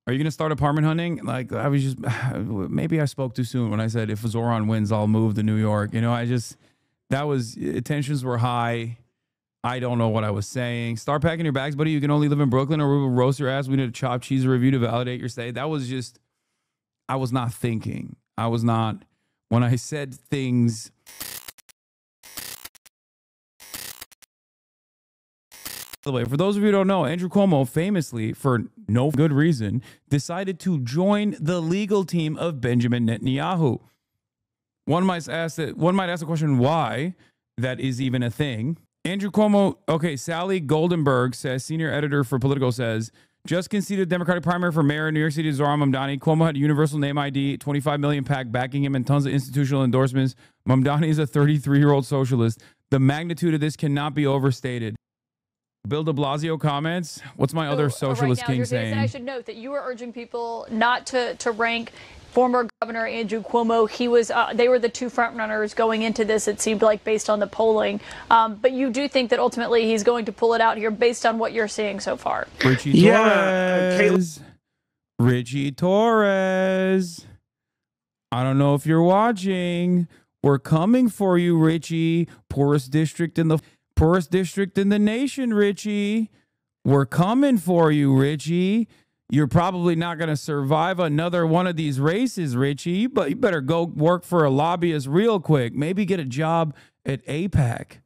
Are you going to start apartment hunting? Like, I was just, maybe I spoke too soon when I said if Zohran wins, I'll move to New York. You know, tensions were high. I don't know what I was saying. Start packing your bags, buddy. You can only live in Brooklyn or we'll roast your ass. We need a chopped cheese review to validate your stay. That was just, I was not thinking. When I said things. By the way, for those of you who don't know, Andrew Cuomo famously, for no good reason, decided to join the legal team of Benjamin Netanyahu. One might ask the question why that is even a thing. Andrew Cuomo, okay, Sally Goldenberg says, senior editor for Politico says, just conceded Democratic primary for mayor in New York City, Zohran Mamdani. Cuomo had a universal name ID, 25 million PAC backing him, and tons of institutional endorsements. Mamdani is a 33-year-old socialist. The magnitude of this cannot be overstated. Bill de Blasio comments. What's my other socialist king saying? I should note that you were urging people not to rank former Governor Andrew Cuomo. He was. They were the two front runners going into this. It seemed like based on the polling. But you do think that ultimately he's going to pull it out here based on what you're seeing so far. Richie Torres. Richie Torres. I don't know if you're watching. We're coming for you, Richie. Poorest district in the nation, Richie. We're coming for you, Richie. You're probably not going to survive another one of these races, Richie, but you better go work for a lobbyist real quick. Maybe get a job at AIPAC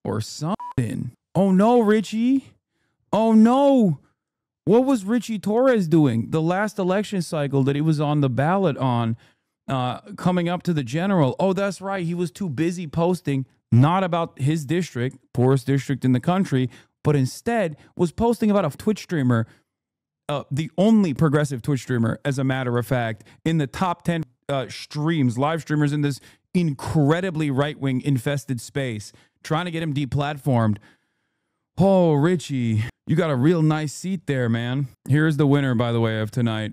or something. Oh, no, Richie. Oh, no. What was Richie Torres doing the last election cycle that he was on the ballot on coming up to the general? Oh, that's right. He was too busy posting not about his district, poorest district in the country, but instead was posting about a Twitch streamer, the only progressive Twitch streamer, as a matter of fact, in the top 10 live streamers in this incredibly right-wing infested space, trying to get him deplatformed. Oh, Richie, you got a real nice seat there, man. Here's the winner, by the way, of tonight,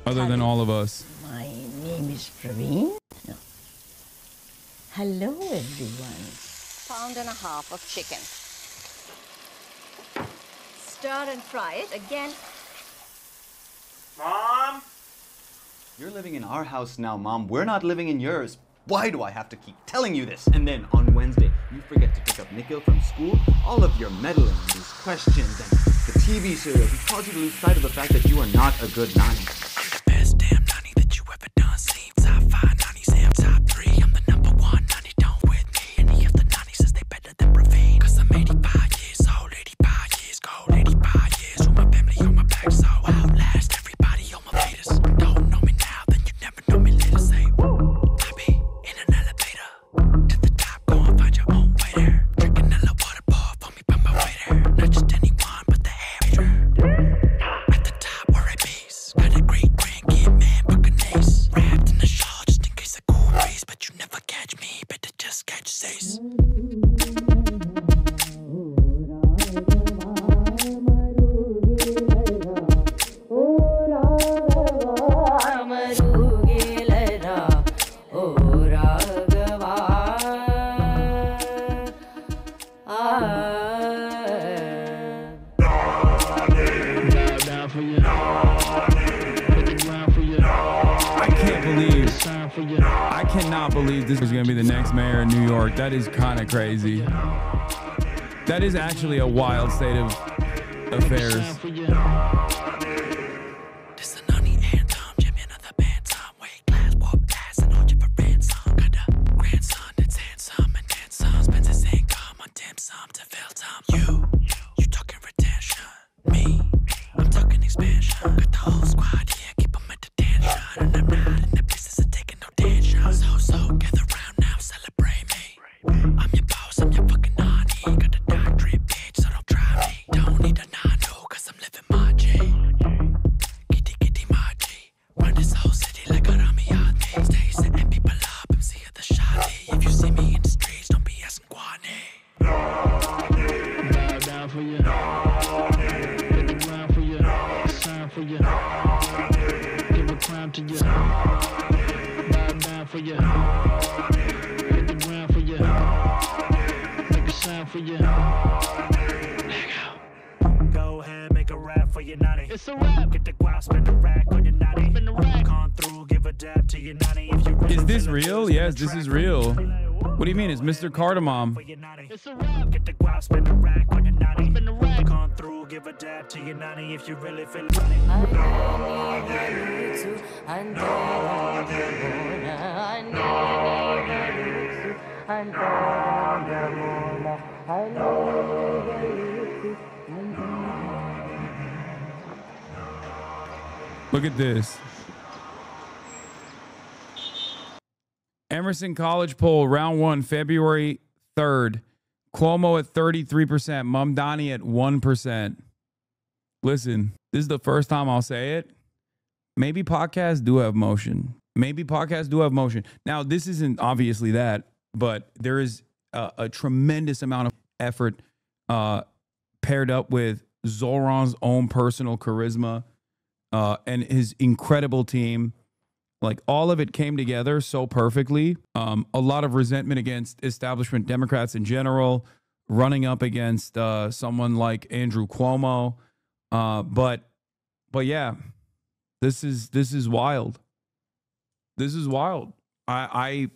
other than all of us. My name is Praveen. No. Hello, everyone. £1.5 of chicken. Stir and fry it again. Mom? You're living in our house now, Mom. We're not living in yours. Why do I have to keep telling you this? And then on Wednesday, you forget to pick up Nikhil from school. All of your meddling and these questions and the TV series has caused you to lose sight of the fact that you are not a good nanny. I'm the best damn nanny that you ever done seen. Top 5 nanny, say I'm top 3. I'm the number 1 nanny, don't with me. Any of the nannies says they better than Praveen. Cause I'm 85 years old, 85 years old, 85 years with my family on my back, so I'll outlast everybody on my fetus. Don't know me now, then you never know me later. Say, I be in an elevator to the top, go and find your own way there. Drinking a water ball for me by my waiter. Not just anyone, but the hair at the top where I bees. Got a great grandkid, man, Buccaneers. Wrapped in a shawl just in case I cool breeze, but you never catch me, better just catch Sace. I cannot believe this was going to be the next mayor of New York. That is kind of crazy. That is actually a wild state of affairs. This a nunny anthem, Jimmy another band song. Weight class, whoop ass, and all you for ransom. Got a grandson that's handsome and handsome. Spends his income on dim sum to fill time. You talking retention. Me, I'm talking expansion. Got the whole squad here, keep them at attention. And I'm not in the business of taking no tension. So, gather round now, celebrate me. I'm your boss, I'm your fucking honey. Got a doctorate, bitch, so don't try me. Don't need a nano, cause I'm living my G. Kitty, my G. Run this whole city like a Ramiyati. Stay setting people up, I'm seeing the shawty. If you see me in the streets, don't be asking Guani. Bow down for you. Hit the ground for you. Sign for you. Give a crown to you. Bow down for you. Hit the ground for you. Make a sign for you. Let go. Go ahead, make a rap rap for your nanny. It's a rap. Get the guap, spin the rack on your nanny. Spin the rack. Come through, give a dab to your nanny. If you really Is this feel it, real? spin Yes, the this track is for your real. nanny. What do you mean? It's Mr. Cardamom. For your nanny. It's a rap. Get the guap, spin the rack on your nanny. Spin the rack. Come through, give a dab to your nanny. If you really feel it. Look at this. Emerson College poll, round 1, February 3rd. Cuomo at 33%, Mamdani at 1%. Listen, this is the first time I'll say it. Maybe podcasts do have motion. Maybe podcasts do have motion. Now, this isn't obviously that, but there is a tremendous amount of effort paired up with Zohran's own personal charisma and his incredible team. Like, all of it came together so perfectly. A lot of resentment against establishment Democrats in general, running up against someone like Andrew Cuomo. But yeah, this is wild. This is wild. I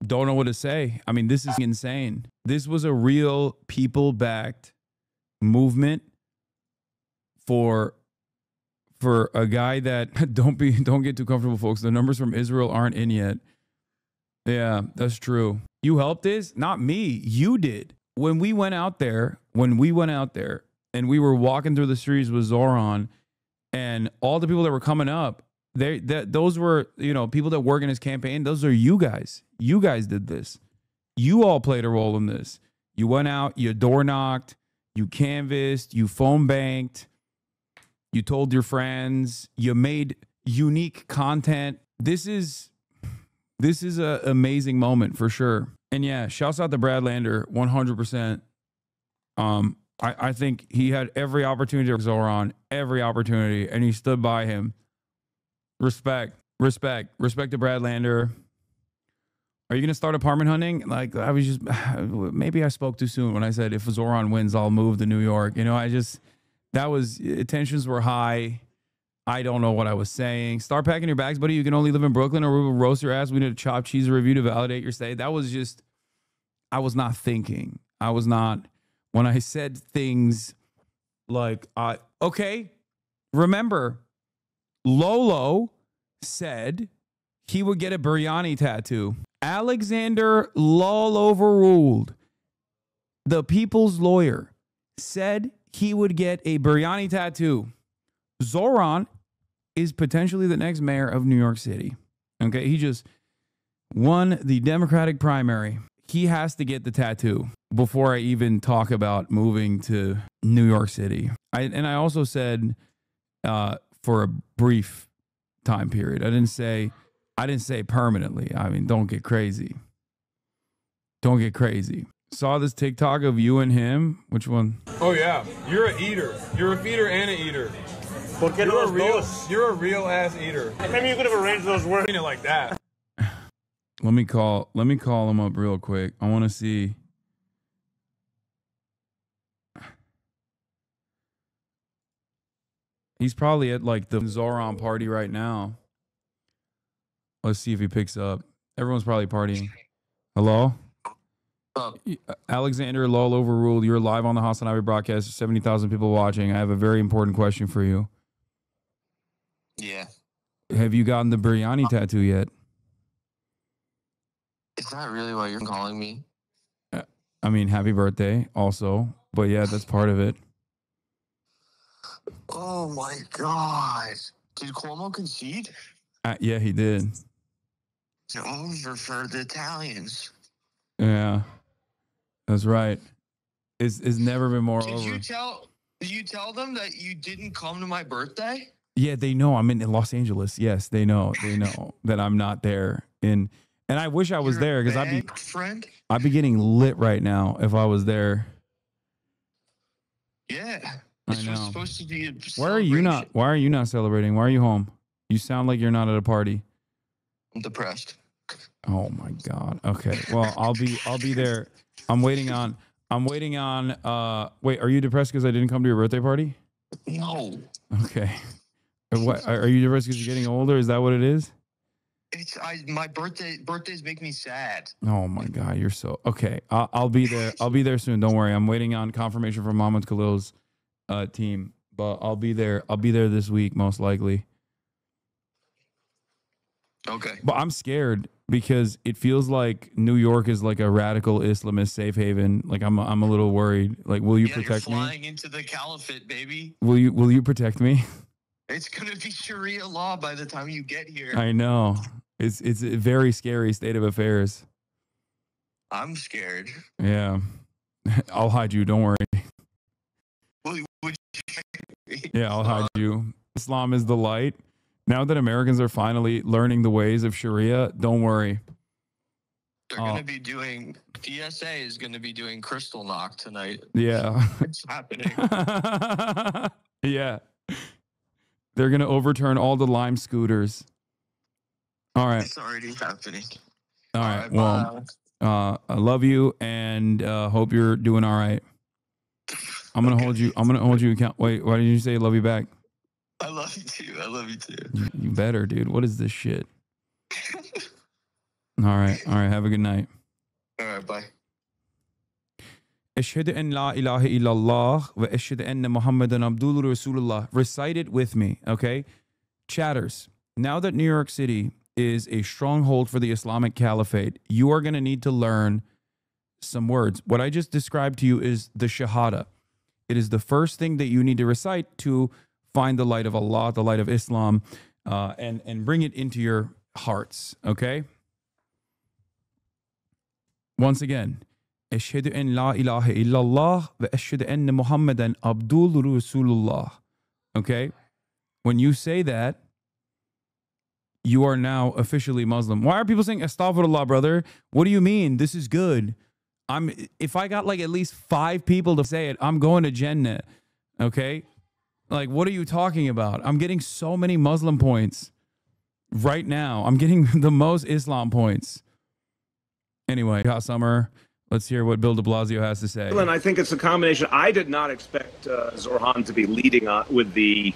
don't know what to say. I mean, this is insane. This was a real people-backed movement for a guy that don't get too comfortable, folks. The numbers from Israel aren't in yet. Yeah, that's true. You helped this? Not me. You did. When we went out there and we were walking through the streets with Zohran and all the people that were coming up, those were, people that work in his campaign. Those are you guys. You guys did this. You all played a role in this. You went out, you door knocked, you canvassed, you phone banked. You told your friends, you made unique content. This is an amazing moment for sure. And yeah, shouts out to Brad Lander, 100%. I think he had every opportunity to Zohran, every opportunity, and he stood by him. Respect to Brad Lander. Are you going to start apartment hunting? Like, maybe I spoke too soon when I said if Zohran wins, I'll move to New York. Tensions were high. I don't know what I was saying. Start packing your bags, buddy. You can only live in Brooklyn or we will roast your ass. We need a chopped cheese review to validate your stay. That was just, I was not thinking. When I said things like, okay, remember, Lolo said he would get a biryani tattoo. Alexander Lol overruled. The people's lawyer said he would get a biryani tattoo. Zohran is potentially the next mayor of New York City. Okay, he just won the Democratic primary. He has to get the tattoo before I even talk about moving to New York City. I also said for a brief time period. I didn't say permanently. I mean, don't get crazy. Don't get crazy. Saw this TikTok of you and him. Which one? Oh yeah, you're an eater. You're a feeder and an eater. You're a real ass eater. Maybe you could have arranged those words. It like that. Let me call him up real quick. I want to see. He's probably at like the Zohran party right now. Let's see if he picks up. Everyone's probably partying. Hello? Alexander Lol overruled. You're live on the HasanAbi broadcast. 70,000 people watching. I have a very important question for you. Yeah. Have you gotten the biryani tattoo yet? Is that really why you're calling me? I mean, happy birthday also. But yeah, that's part of it. Oh my God. Did Cuomo concede? Yeah, he did. It's over for the Italians. Yeah. That's right. It's never been more over. Did you tell them that you didn't come to my birthday? Yeah, they know I'm in Los Angeles. Yes, they know. They know that I'm not there. And I wish I was there because I'd be getting lit right now if I was there. Yeah. I know. Supposed to be a Why are you not celebrating? Why are you home? You sound like you're not at a party. I'm depressed. Oh my God. Okay. Well, I'll be there. I'm waiting on wait, are you depressed because I didn't come to your birthday party? No. Okay. What are you nervous because you're getting older? Is that what it is? My birthdays make me sad. Oh my God, you're so okay. I'll be there. I'll be there soon. Don't worry. I'm waiting on confirmation from Mohammed Khalil's team, but I'll be there. I'll be there this week, most likely. Okay. But I'm scared because it feels like New York is like a radical Islamist safe haven. Like I'm a little worried. Like, will you protect you're me? flying into the caliphate, baby. Will you protect me? It's gonna be Sharia law by the time you get here. I know. It's a very scary state of affairs. I'm scared. Yeah. I'll hide you. Don't worry. Yeah, I'll hide you. Islam is the light. Now that Americans are finally learning the ways of Sharia, don't worry. They're going to be doing, DSA is going to be doing Crystal Knock tonight. Yeah. It's happening. Yeah. They're going to overturn all the Lime scooters. All right. It's already happening. All right. Well, I love you and hope you're doing all right. I'm going to hold you. I'm going to hold you account. Wait, why did you say love you back? I love you too. I love you too. You better, dude. What is this shit? All right. All right. Have a good night. All right. Bye. أشهد أن لا إله إلا الله وأشهد أن محمدًا عبده ورسوله. Recite it with me, okay? Chatters, now that New York City is a stronghold for the Islamic Caliphate, you are going to need to learn some words. What I just described to you is the Shahada. It is the first thing that you need to recite to find the light of Allah, the light of Islam, and bring it into your hearts, okay? Once again, أشهد أن لا إله إلا الله وأشهد أن محمدًا عبده ورسوله. Okay? When you say that, you are now officially Muslim. Why are people saying astaghfirullah, brother? What do you mean? This is good. If I got like at least 5 people to say it, I'm going to Jannah. Okay? Like, what are you talking about? I'm getting so many Muslim points right now. I'm getting the most Islam points. Anyway, hot summer. Let's hear what Bill de Blasio has to say. And I think it's a combination. I did not expect Zohran to be leading with the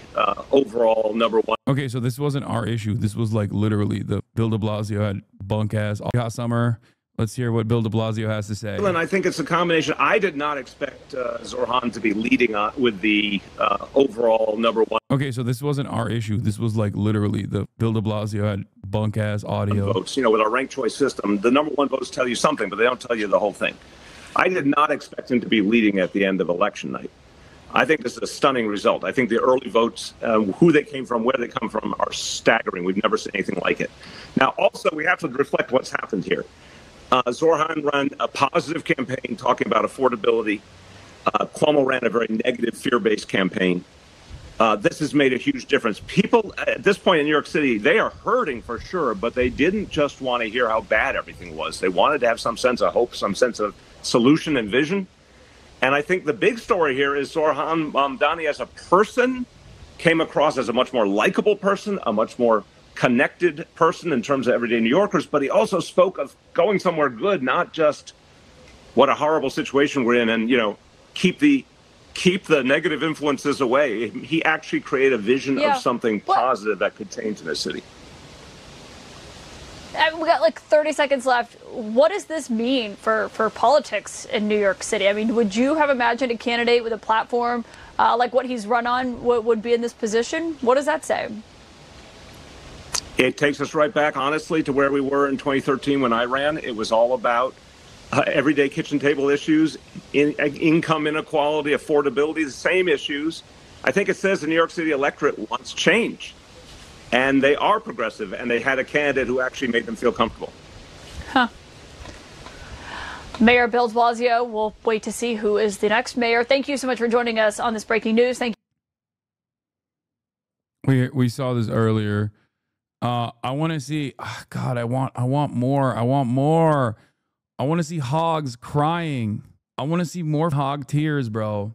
overall #1. Okay, so this wasn't our issue. This was like literally the Bill de Blasio had bunk ass hot summer. Let's hear what Bill de Blasio has to say. And I think it's a combination. I did not expect Zohran to be leading with the overall #1. Okay, so this wasn't our issue. This was like literally the Bill de Blasio had bunk ass audio. Votes. You know, with our ranked choice system, the #1 votes tell you something, but they don't tell you the whole thing. I did not expect him to be leading at the end of election night. I think this is a stunning result. I think the early votes, who they came from, where they come from, are staggering. We've never seen anything like it. Now, also, we have to reflect what's happened here. Zohran ran a positive campaign talking about affordability. Cuomo ran a very negative, fear-based campaign. This has made a huge difference. People at this point in New York City, they are hurting for sure, but they didn't just want to hear how bad everything was. They wanted to have some sense of hope, some sense of solution and vision. And I think the big story here is Zohran Mamdani as a person came across as a much more likable person, a much more connected person in terms of everyday New Yorkers, but he also spoke of going somewhere good, not just what a horrible situation we're in and, you know, keep the negative influences away. He actually created a vision of something positive that could change in the city. We got like 30 seconds left. What does this mean for politics in New York City? I mean, would you have imagined a candidate with a platform like what he's run on would be in this position? What does that say? It takes us right back, honestly, to where we were in 2013 when I ran. It was all about everyday kitchen table issues, income inequality, affordability, the same issues. I think it says the New York City electorate wants change. And they are progressive, and they had a candidate who actually made them feel comfortable. Huh. Mayor Bill de Blasio, we'll wait to see who is the next mayor. Thank you so much for joining us on this breaking news. Thank you. We saw this earlier. I want to see, God, I want more. I want more. I want to see hogs crying. I want to see more hog tears, bro.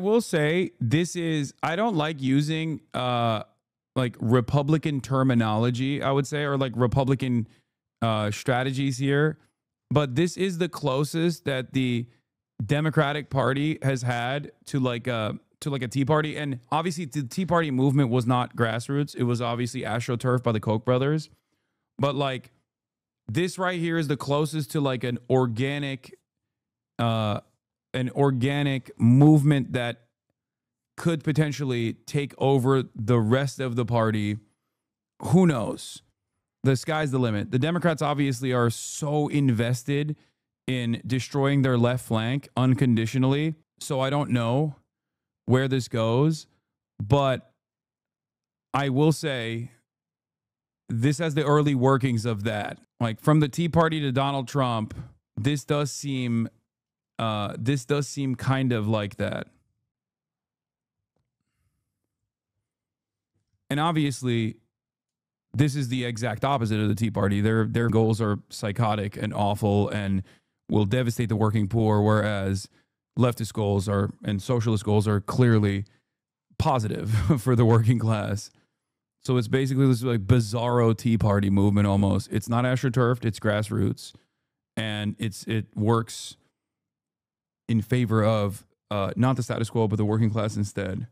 will say this is, I don't like using like Republican terminology, I would say, or like Republican strategies here, but this is the closest that the Democratic Party has had to like a Tea Party. And obviously the Tea Party movement was not grassroots. It was obviously AstroTurf by the Koch brothers. But like this right here is the closest to like an organic movement that could potentially take over the rest of the party. Who knows? The sky's the limit. The Democrats obviously are so invested in destroying their left flank unconditionally. So I don't know where this goes, but I will say this has the early workings of that. Like from the Tea Party to Donald Trump, this does seem kind of like that. And obviously, this is the exact opposite of the Tea Party. Their goals are psychotic and awful and will devastate the working poor, whereas leftist goals are and socialist goals are clearly positive for the working class. So it's basically this like bizarro Tea Party movement almost. It's not AstroTurfed, it's grassroots, and it works in favor of not the status quo, but the working class instead.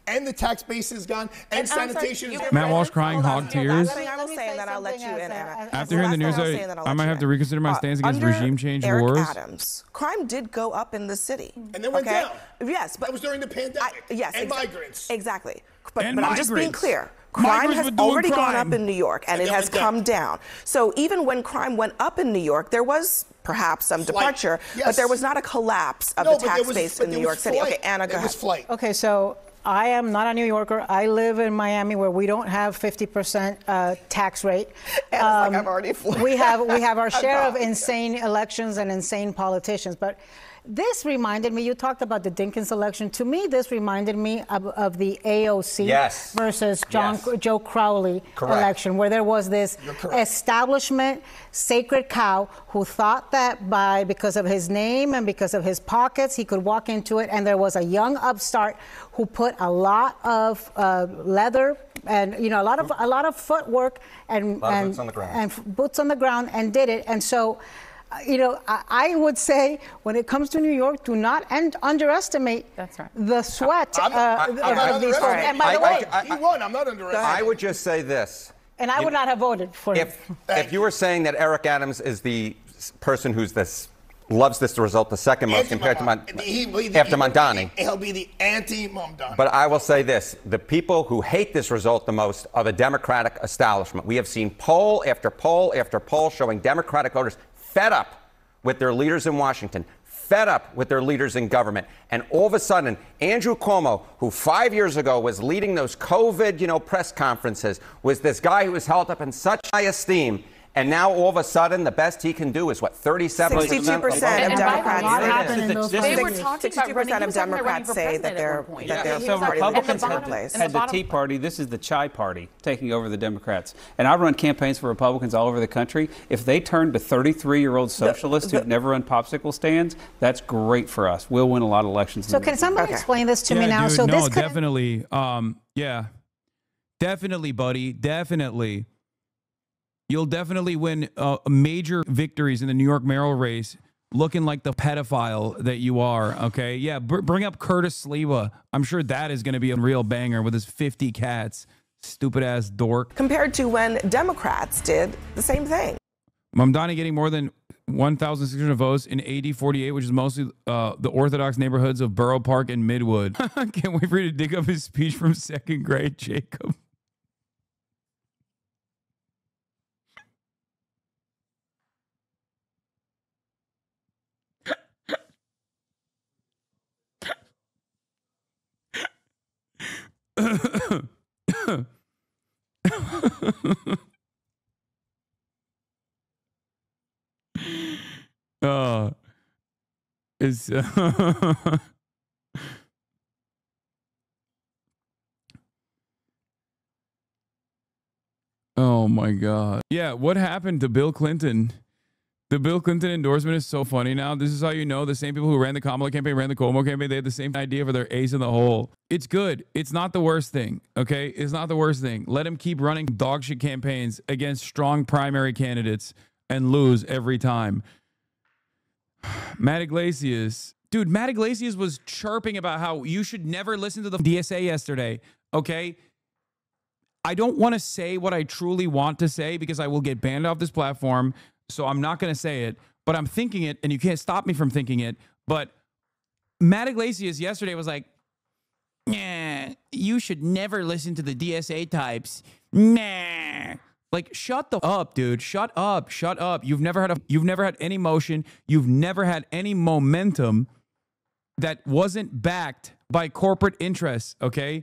And the tax base is gone, and sanitation is gone. Matt Walsh crying hog tears. I will say, and then I'll let you in, Anna. After hearing the news, I might have to reconsider my stance against regime change wars. Eric Adams, crime did go up in the city. And then went down. Yes, but that was during the pandemic. Yes, and migrants. Exactly. But I'm just being clear. Crime has already gone up in New York, and it has come down. So even when crime went up in New York, there was perhaps some departure, but there was not a collapse of the tax base in New York City. Okay, Anna, go ahead. Okay, so I am not a New Yorker. I live in Miami, where we don't have 50% tax rate. Like I've already we have our share of insane elections and insane politicians. But this reminded me, you talked about the Dinkins election. To me, this reminded me of the AOC versus Joe Crowley election, where there was this establishment sacred cow who thought that because of his name and because of his pockets, he could walk into it. And there was a young upstart who put a lot of leather and a lot of footwork and boots on the ground and did it. And so, I would say when it comes to New York, do not underestimate the sweat of these folks. And by the way, he won. I'm not underestimating. I would just say this. And I would not have voted for him. If you were saying that Eric Adams is the person who's loves this result the second most compared to after Mamdani. He'll be the anti-Mamdani. But I will say this. The people who hate this result the most are the Democratic establishment. We have seen poll after poll after poll showing Democratic voters fed up with their leaders in Washington, fed up with their leaders in government. And all of a sudden, Andrew Cuomo, who 5 years ago was leading those COVID, press conferences, was this guy who was held up in such high esteem. And now all of a sudden, the best he can do is what, 37%? 62% of Democrats. What happened in those 62% of Democrats say that their party Republicans had the Tea Party. This is the Chai Party taking over the Democrats. And I run campaigns for Republicans all over the country. If they turn to 33-year-old socialists who've never run popsicle stands, that's great for us. We'll win a lot of elections. So can somebody explain this to me now? Dude, so no, this definitely. Definitely, buddy. Definitely. You'll definitely win major victories in the New York mayoral race looking like the pedophile that you are, okay? Yeah, bring up Curtis Sliwa. I'm sure that is going to be a real banger with his 50 cats. Stupid-ass dork. Compared to when Democrats did the same thing. Mamdani getting more than 1,600 votes in AD 48, which is mostly the Orthodox neighborhoods of Borough Park and Midwood. Can't wait for you to dig up his speech from second grade, Jacob. Oh my God. Yeah, what happened to Bill Clinton? The Bill Clinton endorsement is so funny now. This is how you know the same people who ran the Kamala campaign, ran the Cuomo campaign, they had the same idea for their ace in the hole. It's good. It's not the worst thing, okay? It's not the worst thing. Let him keep running dog shit campaigns against strong primary candidates and lose every time. Matt Iglesias. Dude, Matt Iglesias was chirping about how you should never listen to the DSA yesterday, okay? I don't want to say what I truly want to say because I will get banned off this platform. So I'm not going to say it, but I'm thinking it, and you can't stop me from thinking it. But Matt Iglesias yesterday was like, nah, you should never listen to the DSA types. Nah. Like, shut the up, dude. Shut up. Shut up. You've never had any motion. You've never had any momentum that wasn't backed by corporate interests, okay?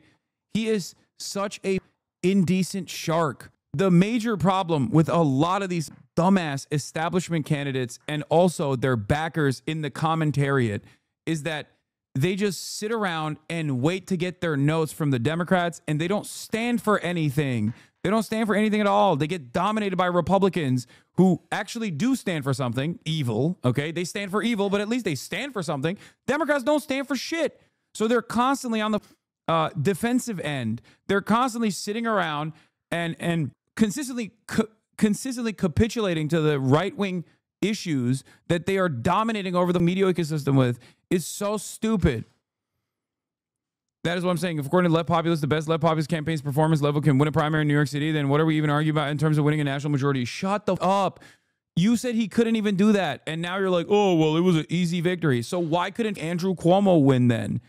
He is such a indecent shark. The major problem with a lot of these dumbass establishment candidates and also their backers in the commentariat is that they just sit around and wait to get their notes from the Democrats, and they don't stand for anything. They don't stand for anything at all. They get dominated by Republicans who actually do stand for something, evil, okay? They stand for evil, but at least they stand for something. Democrats don't stand for shit. So they're constantly on the defensive end. They're constantly sitting around and consistently capitulating to the right-wing issues that they are dominating over the media ecosystem with is so stupid. That is what I'm saying. If according to left populists, the best left populist campaign's performance level can win a primary in New York City, then what are we even arguing about in terms of winning a national majority? Shut the up. You said he couldn't even do that, and now you're like, oh, well, it was an easy victory. So why couldn't Andrew Cuomo win then,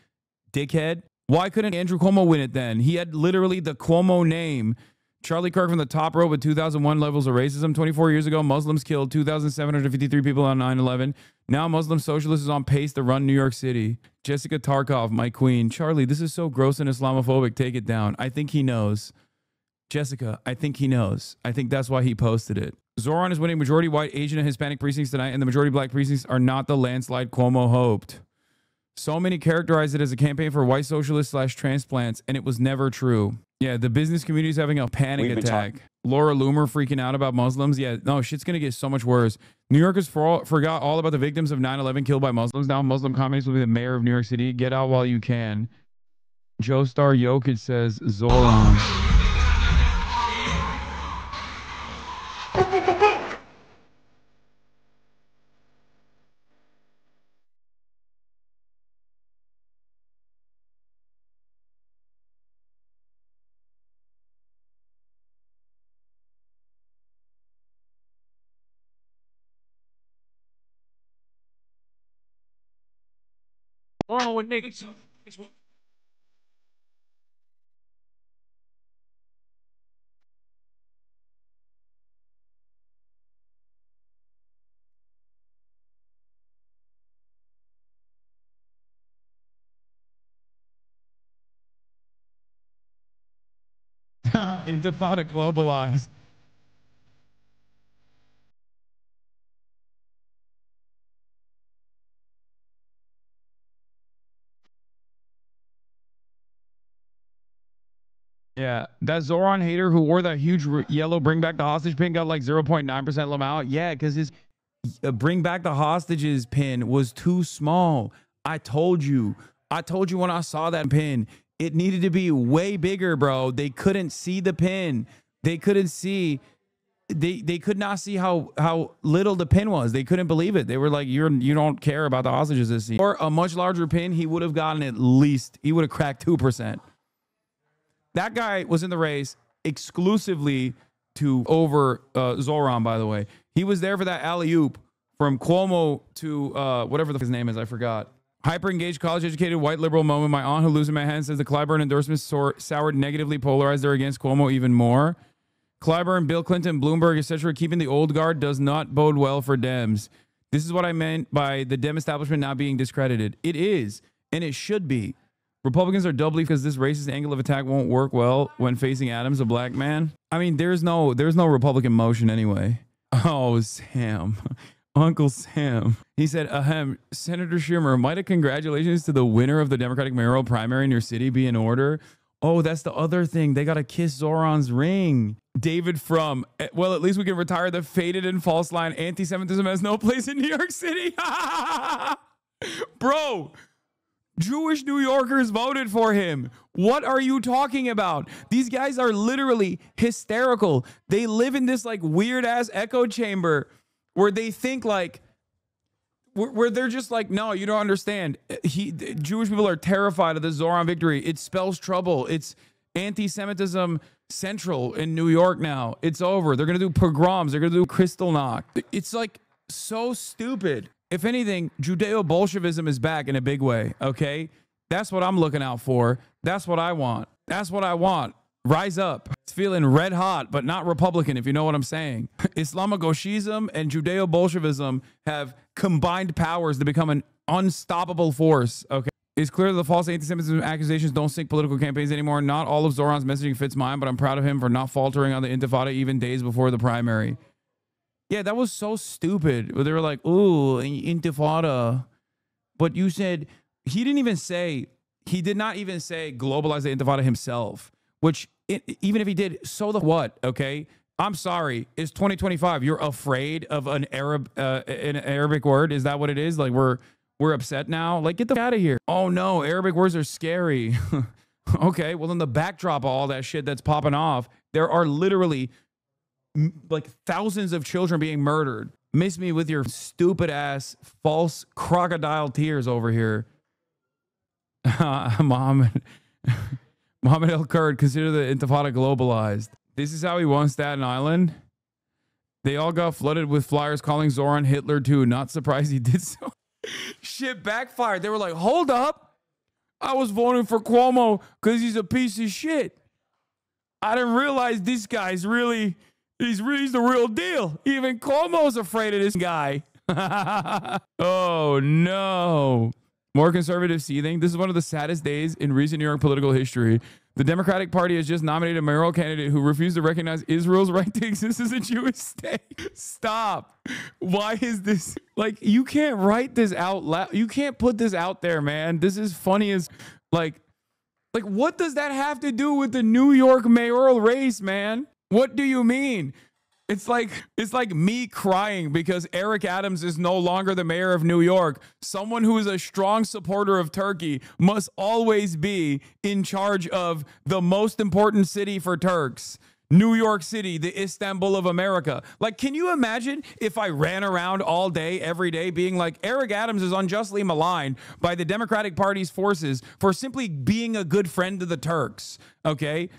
dickhead? Why couldn't Andrew Cuomo win it then? He had literally the Cuomo name. Charlie Kirk from the top row with 2001 levels of racism. 24 years ago, Muslims killed 2,753 people on 9/11. Now Muslim socialist is on pace to run New York City. Jessica Tarkov, my queen. Charlie, this is so gross and Islamophobic. Take it down. I think he knows. Jessica, I think he knows. I think that's why he posted it. Zohran is winning majority white, Asian, and Hispanic precincts tonight, and the majority black precincts are not the landslide Cuomo hoped. So many characterized it as a campaign for white socialists / transplants, and it was never true. Yeah, the business community is having a panic attack. Laura Loomer freaking out about Muslims. Yeah, no, shit's going to get so much worse. New Yorkers forgot all about the victims of 9/11 killed by Muslims. Now Muslim communists will be the mayor of New York City. Get out while you can. Joe Star Jokic says, Zohran. Wrong with niggas? It's about to globalize. Yeah, that Zohran hater who wore that huge yellow bring back the hostage pin got like 0.9% Lamau. Yeah, because his bring back the hostages pin was too small. I told you when I saw that pin, it needed to be way bigger, bro. They couldn't see the pin. They couldn't see. They could not see how little the pin was. They couldn't believe it. They were like, you don't care about the hostages this scene. Or a much larger pin, he would have gotten at least, he would have cracked 2%. That guy was in the race exclusively to over Zohran, by the way. He was there for that alley-oop from Cuomo to whatever his name is, I forgot. Hyper-engaged, college-educated, white liberal moment. My aunt who lives in Manhattan says the Clyburn endorsements soured negatively, polarized her against Cuomo even more. Clyburn, Bill Clinton, Bloomberg, etc. Keeping the old guard does not bode well for Dems. This is what I meant by the Dem establishment not being discredited. It is, and it should be. Republicans are doubly because this racist angle of attack won't work well when facing Adams, a black man. I mean, there's no Republican motion anyway. Oh, Sam. Uncle Sam. He said, ahem, Senator Schumer, might a congratulations to the winner of the Democratic mayoral primary in your city be in order? Oh, that's the other thing. They got to kiss Zohran's ring. David from, well, at least we can retire the faded and false line. Anti-Semitism has no place in New York City. Bro, Jewish New Yorkers voted for him. What are you talking about? These guys are literally hysterical. They live in this like weird ass echo chamber where they think like, where they're just like, no, you don't understand. Jewish people are terrified of the Zohran victory. It spells trouble. It's anti-Semitism central in New York now. It's over. They're going to do pogroms. They're going to do Kristallnacht. It's like so stupid. If anything, Judeo-Bolshevism is back in a big way, okay? That's what I'm looking out for. That's what I want. That's what I want. Rise up. It's feeling red hot, but not Republican, if you know what I'm saying. Islamogoshism and Judeo-Bolshevism have combined powers to become an unstoppable force, okay? It's clear that the false anti-Semitism accusations don't sink political campaigns anymore. Not all of Zohran's messaging fits mine, but I'm proud of him for not faltering on the Intifada even days before the primary. Yeah, that was so stupid. They were like, ooh, Intifada. But you said, he did not even say globalize the Intifada himself, which even if he did, so the what, okay? I'm sorry, it's 2025. You're afraid of an Arabic word? Is that what it is? Like we're upset now? Like, get the out of here. Oh no, Arabic words are scary. Okay, well in the backdrop of all that shit that's popping off, there are literally like thousands of children being murdered. Miss me with your stupid ass false crocodile tears over here. Mohammed El Kurd, consider the Intifada globalized. This is how he won Staten Island. They all got flooded with flyers calling Zohran Hitler too. Not surprised he did so. Shit backfired. They were like, hold up. I was voting for Cuomo because he's a piece of shit. I didn't realize this guy's really... He's the real deal. Even Cuomo's afraid of this guy. Oh, no. More conservative seething. This is one of the saddest days in recent New York political history. The Democratic Party has just nominated a mayoral candidate who refused to recognize Israel's right to exist as a Jewish state. Stop. Why is this? Like, you can't write this out loud. You can't put this out there, man. This is funny as, like, what does that have to do with the New York mayoral race, man? What do you mean? It's like me crying because Eric Adams is no longer the mayor of New York. Someone who is a strong supporter of Turkey must always be in charge of the most important city for Turks. New York City, the Istanbul of America. Like, can you imagine if I ran around all day, every day, being like, Eric Adams is unjustly maligned by the Democratic Party's forces for simply being a good friend to the Turks, okay?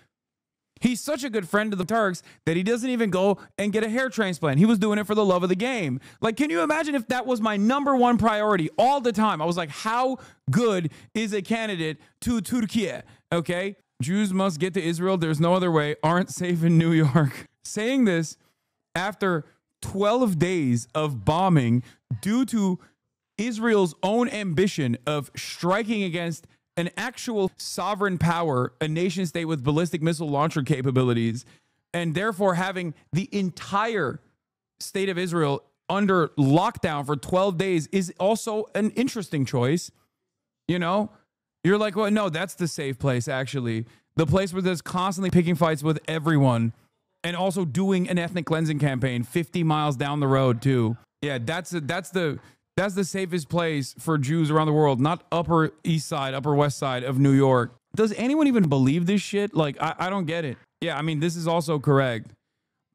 He's such a good friend to the Turks that he doesn't even go and get a hair transplant. He was doing it for the love of the game. Like, can you imagine if that was my #1 priority all the time? I was like, how good is a candidate to Turkey? Okay? Jews must get to Israel. There's no other way. Aren't safe in New York. Saying this after 12 days of bombing due to Israel's own ambition of striking against an actual sovereign power, a nation state with ballistic missile launcher capabilities, and therefore having the entire state of Israel under lockdown for 12 days is also an interesting choice. You know, you're like, well, no, that's the safe place, actually. The place where there's constantly picking fights with everyone and also doing an ethnic cleansing campaign 50 miles down the road, too. Yeah, that's the safest place for Jews around the world, not Upper East Side, Upper West Side of New York. Does anyone even believe this shit? Like, I don't get it. Yeah, I mean, this is also correct.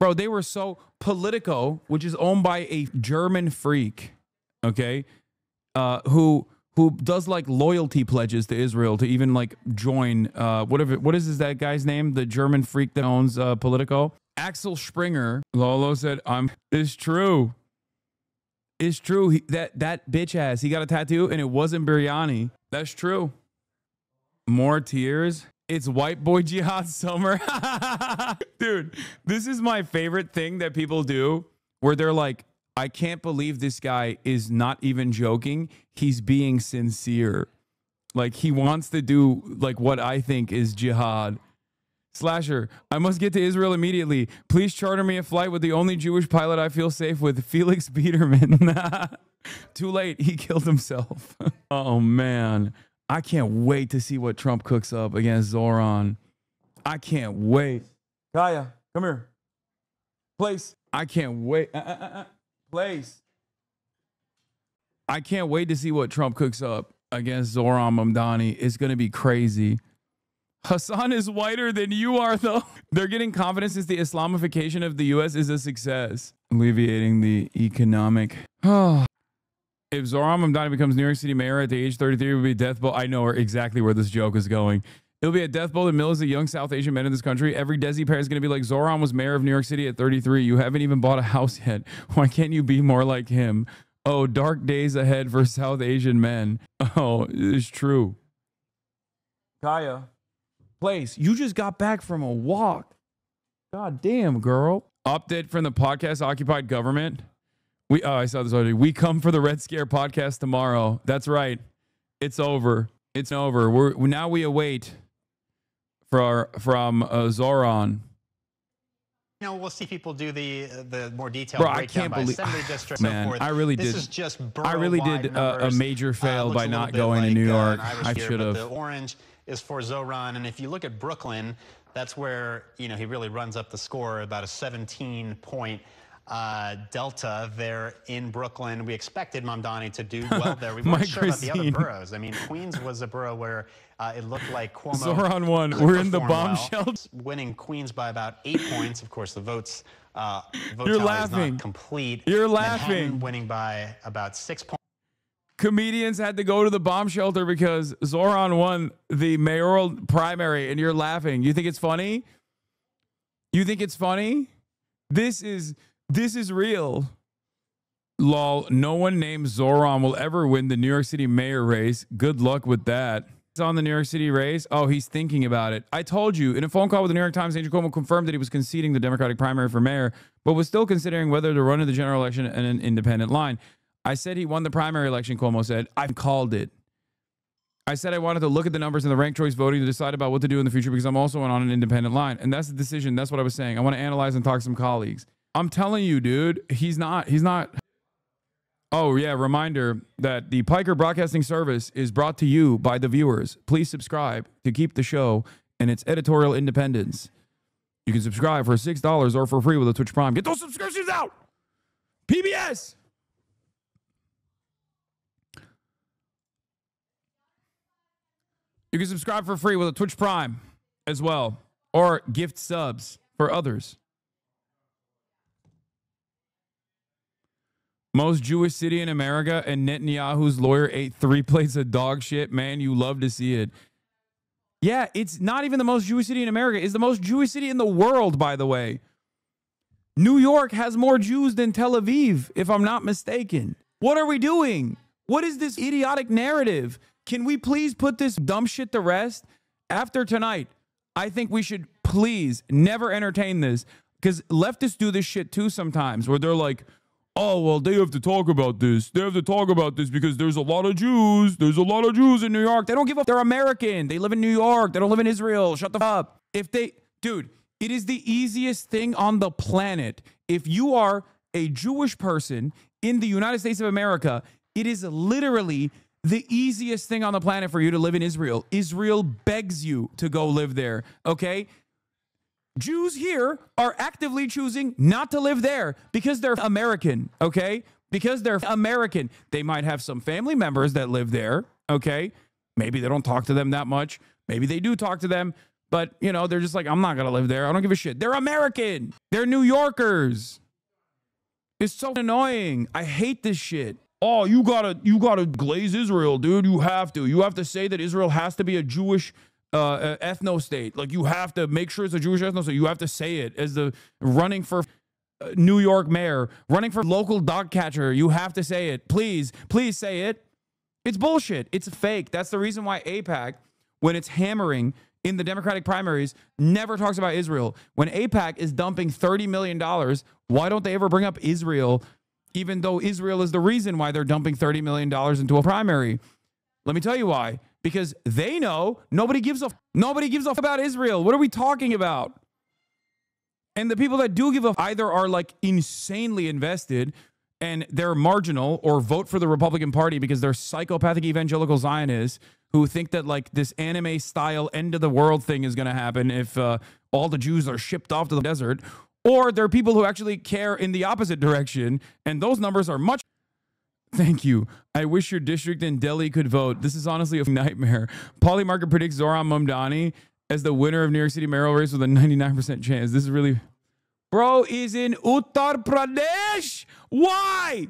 Bro, they were so... Politico, which is owned by a German freak, okay, who does, like, loyalty pledges to Israel to even, like, join... what is that guy's name? The German freak that owns Politico? Axel Springer. Lolo said, it's true. It's true. That bitch ass. He got a tattoo and it wasn't biryani. That's true. More tears. It's white boy jihad summer. Dude, this is my favorite thing that people do where they're like, I can't believe this guy is not even joking. He's being sincere. Like, he wants to do like what I think is jihad. Slasher, I must get to Israel immediately. Please charter me a flight with the only Jewish pilot I feel safe with, Felix Biederman. Too late. He killed himself. Oh, man. I can't wait to see what Trump cooks up against Zohran. I can't wait. Kaya, come here. Place. I can't wait. Place. I can't wait to see what Trump cooks up against Zohran Mamdani. It's going to be crazy. Hasan is whiter than you are, though. They're getting confidence since the Islamification of the U.S. is a success. Alleviating the economic. If Zohran Mamdani becomes New York City mayor at the age 33, it would be a death blow. I know exactly where this joke is going. It'll be a death blow to millions of young South Asian men in this country. Every Desi parent is going to be like, Zohran was mayor of New York City at 33. You haven't even bought a house yet. Why can't you be more like him? Oh, dark days ahead for South Asian men. Oh, it's true. Kaya, Place, you just got back from a walk. God damn, girl. Update from the podcast Occupied Government. I saw this already. We come for the Red Scare podcast tomorrow. That's right. It's over. It's over. Now we await from Zohran. You know, we'll see people do the more detailed breakdown by assembly district. Man, so forth. I really this did. Is just I really did a major fail by not going to New York. I should have. The orange is for Zohran, and if you look at Brooklyn, that's where he really runs up the score, about a 17-point delta there in Brooklyn. We expected Mamdani to do well there. We weren't sure about the other boroughs. I mean, Queens was a borough where it looked like Cuomo. Zohran won. We're in the bombshell. Well, winning Queens by about 8 points. Of course, the vote You're laughing. is not complete. You're laughing. Manhattan winning by about 6 points. Comedians had to go to the bomb shelter because Zohran won the mayoral primary, and you're laughing. You think it's funny? You think it's funny? This is real. Lol, no one named Zohran will ever win the New York City mayor race. Good luck with that. He's on the New York City race. Oh, he's thinking about it. I told you, in a phone call with the New York Times, Andrew Cuomo confirmed that he was conceding the Democratic primary for mayor, but was still considering whether to run in the general election in an independent line. I said he won the primary election, Cuomo said. I've called it. I said I wanted to look at the numbers in the ranked choice voting to decide about what to do in the future because I'm also on an independent line. And that's the decision. That's what I was saying. I want to analyze and talk to some colleagues. I'm telling you, dude, he's not. Oh, yeah. Reminder that the Piker Broadcasting Service is brought to you by the viewers. Please subscribe to keep the show and its editorial independence. You can subscribe for $6 or for free with a Twitch Prime. Get those subscriptions out. PBS. You can subscribe for free with a Twitch Prime as well, or gift subs for others. Most Jewish city in America, and Netanyahu's lawyer ate 3 plates of dog shit. Man, you love to see it. Yeah, it's not even the most Jewish city in America. It's the most Jewish city in the world, by the way. New York has more Jews than Tel Aviv, if I'm not mistaken. What are we doing? What is this idiotic narrative? Can we please put this dumb shit to rest? After tonight, I think we should please never entertain this, because leftists do this shit too sometimes, where they're like, oh, well, they have to talk about this. They have to talk about this because there's a lot of Jews. There's a lot of Jews in New York. They don't give a... They're American. They live in New York. They don't live in Israel. Shut the fuck up. Dude, it is the easiest thing on the planet. If you are a Jewish person in the United States of America, it is literally the easiest thing on the planet for you to live in Israel. Israel begs you to go live there, okay? Jews here are actively choosing not to live there because they're American, okay? Because they're American. They might have some family members that live there, okay? Maybe they don't talk to them that much. Maybe they do talk to them, but, you know, they're just like, I'm not going to live there. I don't give a shit. They're American. They're New Yorkers. It's so annoying. I hate this shit. Oh, you gotta glaze Israel, dude. You have to say that Israel has to be a Jewish ethno state. Like, you have to make sure it's a Jewish ethno state. You have to say it as the running for New York mayor, running for local dog catcher. You have to say it. Please say it. It's bullshit. It's fake. That's the reason why AIPAC, when it's hammering in the Democratic primaries, never talks about Israel. When AIPAC is dumping $30 million, why don't they ever bring up Israel, even though Israel is the reason why they're dumping $30 million into a primary? Let me tell you why. Because they know nobody gives a fuck about Israel. What are we talking about? And the people that do give a either are like insanely invested and they're marginal or vote for the Republican Party because they're psychopathic evangelical Zionists who think that like this anime style end of the world thing is going to happen if all the Jews are shipped off to the desert, or there are people who actually care in the opposite direction, and those numbers are much. Thank you. I wish your district in Delhi could vote. This is honestly a nightmare. Polymarket predicts Zohran Mamdani as the winner of New York City mayoral race with a 99% chance. This is really... Bro is in Uttar Pradesh. Why?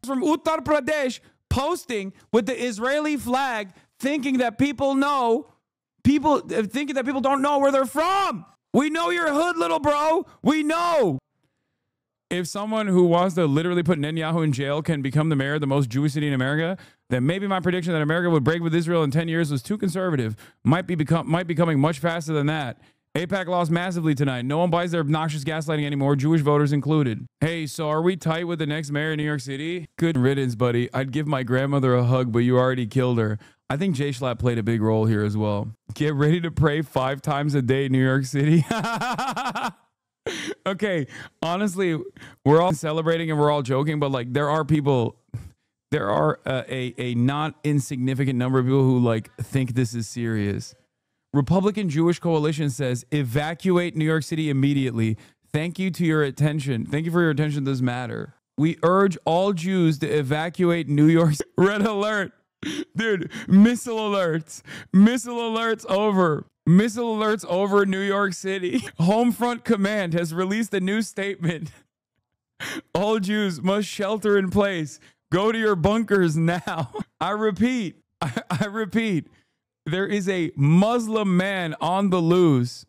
From Uttar Pradesh posting with the Israeli flag, thinking that people don't know where they're from. We know you're hood, little bro. We know. If someone who wants to literally put Netanyahu in jail can become the mayor of the most Jewish city in America, then maybe my prediction that America would break with Israel in 10 years was too conservative. Might be coming much faster than that. AIPAC lost massively tonight. No one buys their obnoxious gaslighting anymore, Jewish voters included. Hey, so are we tight with the next mayor of New York City? Good riddance, buddy. I'd give my grandmother a hug, but you already killed her. I think Jay Schlapp played a big role here as well. Get ready to pray 5 times a day in New York City. Okay, honestly, we're all celebrating and we're all joking, but like there are a not insignificant number of people who like think this is serious. Republican Jewish Coalition says evacuate New York City immediately. Thank you for your attention. This matter. We urge all Jews to evacuate New York. Red alert. Dude, missile alerts over. Missile alerts over New York City. Homefront Command has released a new statement. All Jews must shelter in place. Go to your bunkers now. I repeat, there is a Muslim man on the loose.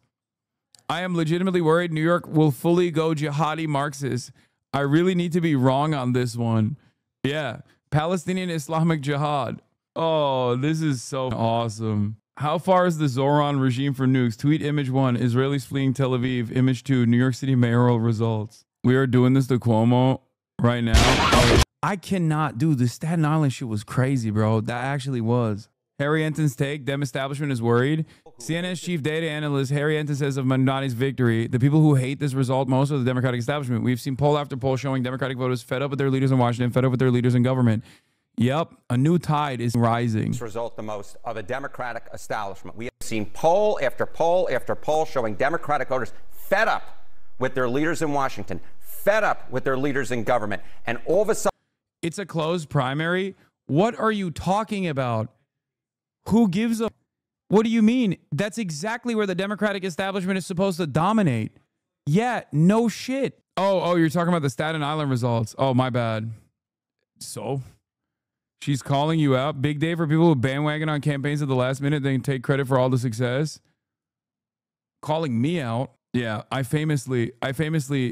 I am legitimately worried New York will fully go jihadi Marxist. I really need to be wrong on this one. Yeah, Palestinian Islamic Jihad. Oh, this is so awesome. How far is the Zohran regime for nukes? Tweet image 1, Israelis fleeing Tel Aviv. Image 2, New York City mayoral results. We are doing this to Cuomo right now. I cannot do the Staten Island shit was crazy, bro. That actually was. Harry Enton's take, Dem establishment is worried. CNN's chief data analyst Harry Enton says of Mamdani's victory, the people who hate this result most are the Democratic establishment. We've seen poll after poll showing Democratic voters fed up with their leaders in Washington, fed up with their leaders in government. Yep, a new tide is rising. This result the most of the Democratic establishment. We have seen poll after poll after poll showing Democratic voters fed up with their leaders in Washington, fed up with their leaders in government, and all of a sudden... It's a closed primary? What are you talking about? Who gives a... What do you mean? That's exactly where the Democratic establishment is supposed to dominate. Yeah, no shit. Oh, you're talking about the Staten Island results. Oh, my bad. So... She's calling you out. Big day for people who bandwagon on campaigns at the last minute. They can take credit for all the success. Calling me out. Yeah, I famously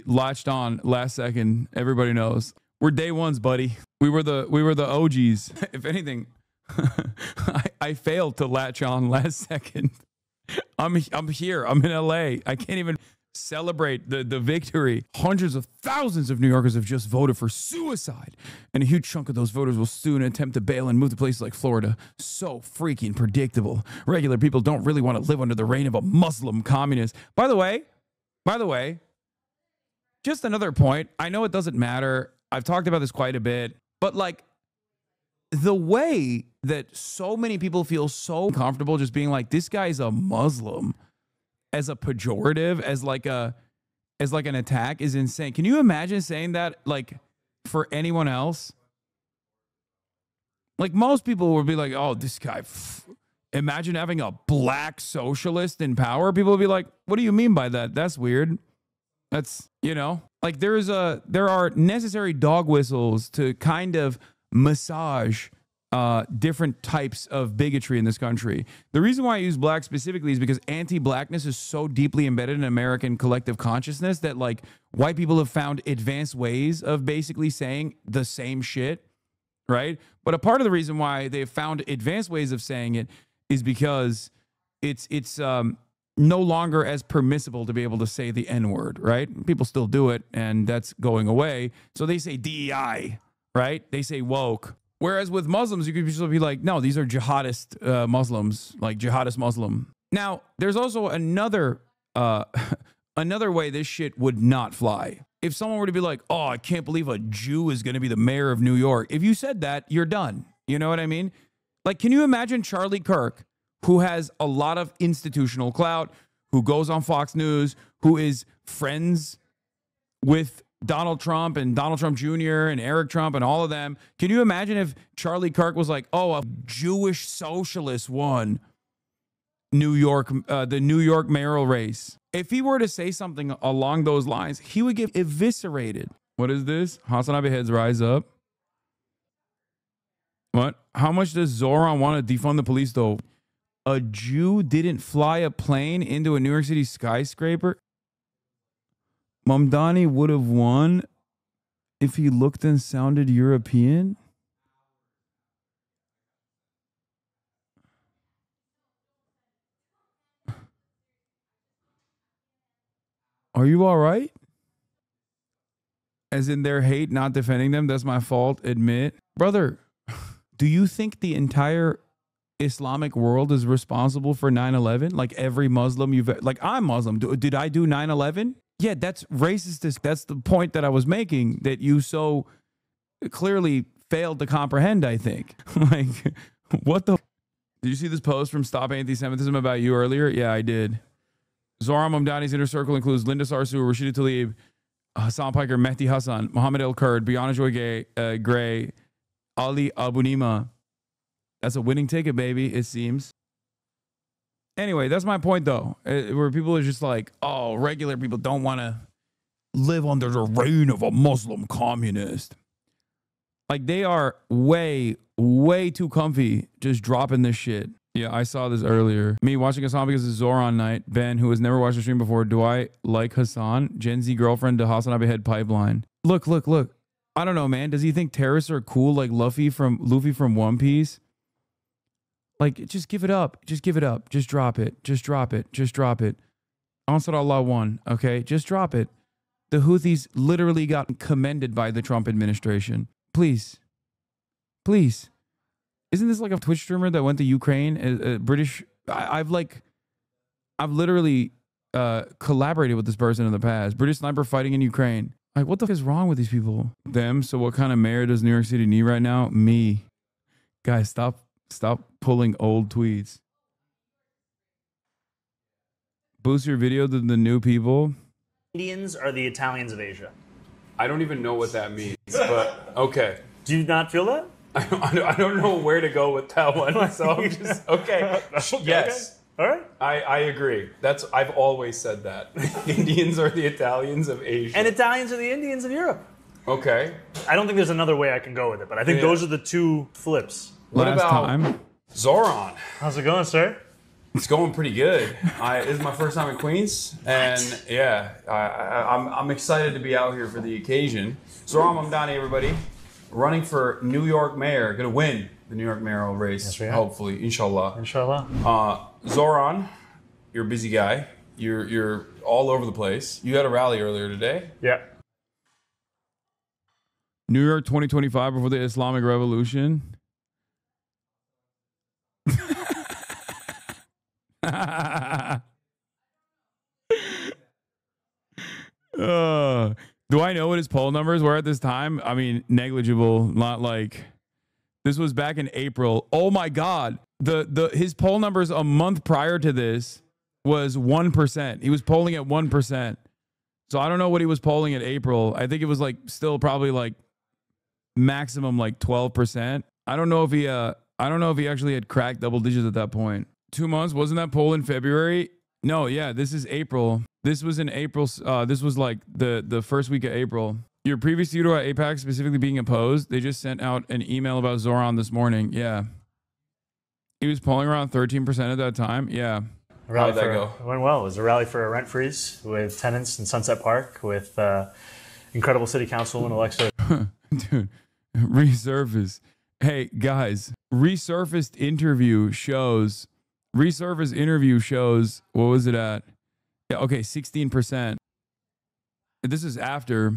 latched on last second. Everybody knows. We're day ones, buddy. We were the OGs. If anything, I failed to latch on last second. I'm here. I'm in LA. I can't even celebrate the victory. Hundreds of thousands of New Yorkers have just voted for suicide, and a huge chunk of those voters will soon attempt to bail and move to places like Florida. So freaking predictable. Regular people don't really want to live under the reign of a Muslim communist. By the way, just another point. I know it doesn't matter. I've talked about this quite a bit, but like the way that so many people feel so comfortable just being like, this guy's a Muslim, as a pejorative, as like an attack, is insane. Can you imagine saying that like for anyone else? Like most people would be like, oh, this guy, imagine having a black socialist in power. People would be like, what do you mean by that? That's weird. That's, you know, like there are necessary dog whistles to kind of massage different types of bigotry in this country. The reason why I use black specifically is because anti-blackness is so deeply embedded in American collective consciousness that like white people have found advanced ways of basically saying the same shit, right? But a part of the reason why they've found advanced ways of saying it is because it's no longer as permissible to be able to say the N-word, right? People still do it, and that's going away. So they say DEI, right? They say woke. Whereas with Muslims, you could just be like, no, these are jihadist Muslims, like jihadist Muslim. Now, there's also another way this shit would not fly. if someone were to be like, oh, I can't believe a Jew is going to be the mayor of New York. If you said that, you're done. You know what I mean? Like, can you imagine Charlie Kirk, who has a lot of institutional clout, who goes on Fox News, who is friends with Donald Trump and Donald Trump Jr. and Eric Trump and all of them? Can you imagine if Charlie Kirk was like, oh, a Jewish socialist won New York, the New York mayoral race? If he were to say something along those lines, he would get eviscerated. What is this? HasanAbi heads rise up. What? How much does Zohran want to defund the police, though? A Jew didn't fly a plane into a New York City skyscraper? Mamdani would have won if he looked and sounded European? Are you all right? As in their hate, not defending them. That's my fault. Admit. Brother, do you think the entire Islamic world is responsible for 9/11? Like every Muslim like I'm Muslim. Did I do 9/11? Yeah, that's racist. That's the point that I was making that you so clearly failed to comprehend, I think. Like, what the? Did you see this post from Stop Anti-Semitism about you earlier? Yeah, I did. Zohran Mamdani's inner circle includes Linda Sarsour, Rashida Tlaib, Hassan Piker, Mehdi Hasan, Mohammed El Kurd, Biana Joy Gray, Ali Abunima. That's a winning ticket, baby, it seems. Anyway, that's my point, though, where people are just like, oh, regular people don't want to live under the reign of a Muslim communist. Like, they are way, way too comfy just dropping this shit. Yeah, I saw this earlier. Me watching Hasan because it's Zohran night. Ben, who has never watched the stream before. Do I like Hasan? Gen Z girlfriend to HasanAbi head pipeline. Look. I don't know, man. Does he think terrorists are cool like Luffy from One Piece? Like, just give it up. Just give it up. Just drop it. Just drop it. Just drop it. Ansar Allah won. Okay, just drop it. The Houthis literally got commended by the Trump administration. Please. Please. Isn't this like a Twitch streamer that went to Ukraine? British. I've literally collaborated with this person in the past. British sniper fighting in Ukraine. Like, what the fuck is wrong with these people? Them. So what kind of mayor does New York City need right now? Me. Guys, stop pulling old tweets. Boost your video to the new people. Indians are the Italians of Asia. I don't even know what that means, but okay. Do you not feel that? I don't know where to go with that one, so I'm just okay. Yes. Okay. All right. I agree. I've always said that. Indians are the Italians of Asia. And Italians are the Indians of Europe. Okay. I don't think there's another way I can go with it, but I think those are the two flips. What about Zohran? How's it going, sir? It's going pretty good. This is my first time in Queens, and yeah, I'm excited to be out here for the occasion. Zohran Mamdani, everybody, running for New York mayor, gonna win the New York mayoral race, yes, hopefully, inshallah. Inshallah. Zohran, you're a busy guy. You're all over the place. You had a rally earlier today. Yeah. New York 2025 before the Islamic Revolution. Do I know what his poll numbers were at this time? I mean, negligible. Not like this was back in April. Oh my God, his poll numbers a month prior to this was 1%. He was polling at 1%. So I don't know what he was polling at April. I think it was like still probably like maximum like 12%. I don't know if he actually had cracked double digits at that point. 2 months, wasn't that poll in February? No, yeah, this is April. This was in April. This was like the first week of April. Your previous tutor at APAC specifically being opposed. They just sent out an email about Zohran this morning. Yeah. He was polling around 13% at that time. Yeah. How'd that go? It went well. It was a rally for a rent freeze with tenants in Sunset Park with incredible city councilwoman Alexa. Dude, resurface. Hey, guys, resurfaced interview shows, what was it at? Yeah, okay, 16%. This is after,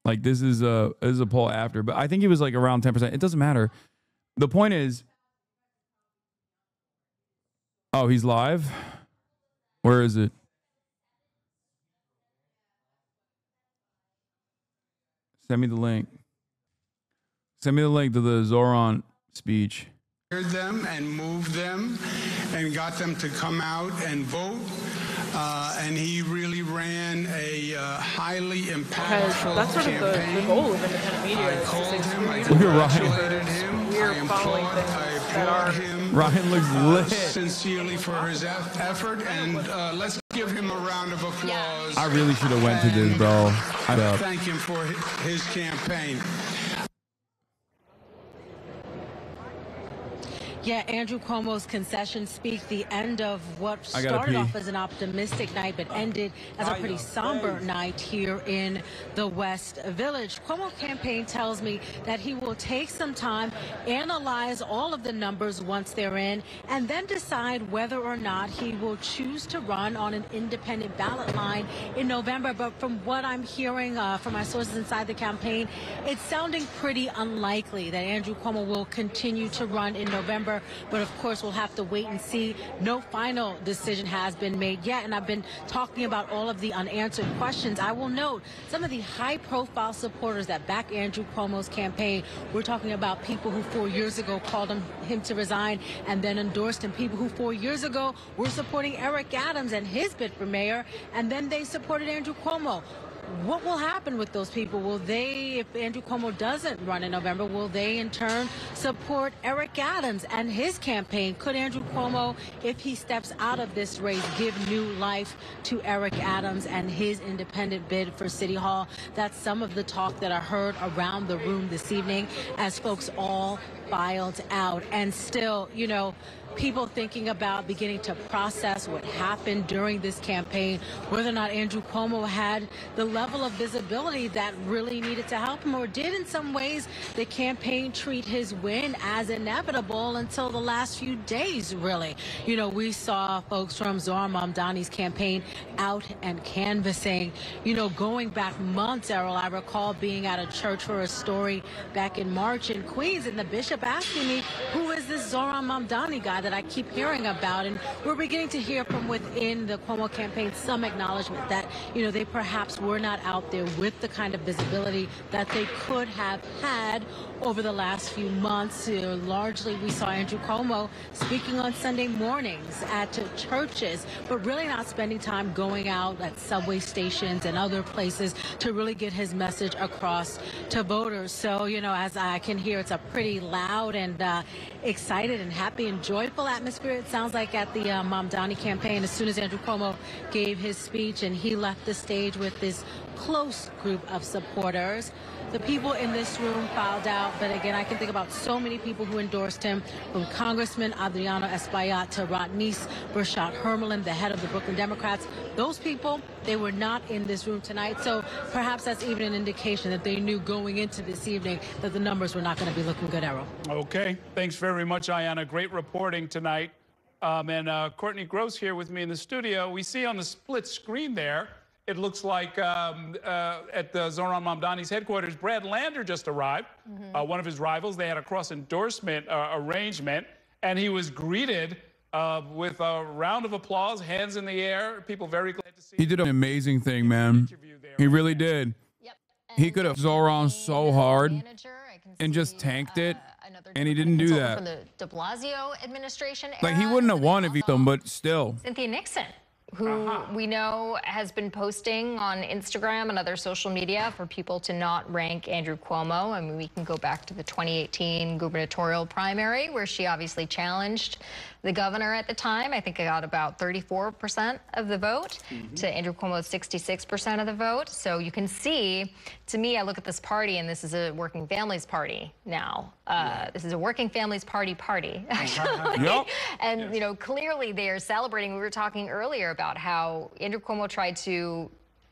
like this is a poll after, but I think he was like around 10%. It doesn't matter. The point is, oh, he's live? Where is it? Send me the link. Send me the link to the Zohran speech. Them and moved them and got them to come out and vote. And he really ran a highly impactful that's sort campaign. of the goal of independent media. I called him. I Look at congratulated him. We're following things that are. Ryan looks lit. Sincerely for his effort, and let's give him a round of applause. I really should have went to this, bro. Thank him for his campaign. Yeah, Andrew Cuomo's concession speak, the end of what started off as an optimistic night but ended as a pretty somber night here in the West Village. Cuomo campaign tells me that he will take some time, analyze all of the numbers once they're in, and then decide whether or not he will choose to run on an independent ballot line in November. But from what I'm hearing from my sources inside the campaign, it's sounding pretty unlikely that Andrew Cuomo will continue to run in November. But of course, we'll have to wait and see. No final decision has been made yet. And I've been talking about all of the unanswered questions. I will note some of the high-profile supporters that back Andrew Cuomo's campaign. We're talking about people who 4 years ago called him to resign and then endorsed him. People who 4 years ago were supporting Eric Adams and his bid for mayor, and then they supported Andrew Cuomo. What will happen with those people? Will they, if Andrew Cuomo doesn't run in November, will they in turn support Eric Adams and his campaign? Could Andrew Cuomo, if he steps out of this race, give new life to Eric Adams and his independent bid for City Hall? That's some of the talk that I heard around the room this evening as folks all filed out. And still, you know, people thinking about beginning to process what happened during this campaign, whether or not Andrew Cuomo had the level of visibility that really needed to help him, or did in some ways the campaign treat his win as inevitable until the last few days, really. You know, we saw folks from Zohran Mamdani's campaign out and canvassing, you know, going back months, Errol. I recall being at a church for a story back in March in Queens, and the bishop asking me, who is this Zohran Mamdani guy that I keep hearing about? And we're beginning to hear from within the Cuomo campaign some acknowledgement that, you know, they perhaps were not out there with the kind of visibility that they could have had over the last few months. Largely, we saw Andrew Cuomo speaking on Sunday mornings at churches, but really not spending time going out at subway stations and other places to really get his message across to voters. So, you know, as I can hear, it's a pretty loud and excited and happy and joyful atmosphere, it sounds like, at the Mamdani campaign. As soon as Andrew Cuomo gave his speech and he left the stage with this close group of supporters, the people in this room filed out. But again, I can think about so many people who endorsed him, from Congressman Adriano Espaillat to Rodneyce Burchard Hermelin, the head of the Brooklyn Democrats. Those people, they were not in this room tonight. So perhaps that's even an indication that they knew going into this evening that the numbers were not going to be looking good, Errol. Okay. Thanks very much, Ayanna. Great reporting tonight. And Courtney Gross here with me in the studio. We see on the split screen there, it looks like at the Zohran Mamdani's headquarters, Brad Lander just arrived, one of his rivals. They had a cross-endorsement arrangement, and he was greeted with a round of applause, hands in the air, people very glad to see him. He did an amazing thing, man. He really did. Yep. He could have Zohran so hard and just tanked it, and he didn't do that. From the de Blasio administration Like, he wouldn't have won if he done, but still. Cynthia Nixon, who we know has been posting on Instagram and other social media for people to not rank Andrew Cuomo. I mean, we can go back to the 2018 gubernatorial primary, where she obviously challenged the governor at the time. I think it got about 34% of the vote to Andrew Cuomo's 66% of the vote. So you can see, to me, I look at this party, and this is a working families party now. This is a working families party, actually. Yep. And, you know, clearly they are celebrating. We were talking earlier about how Andrew Cuomo tried to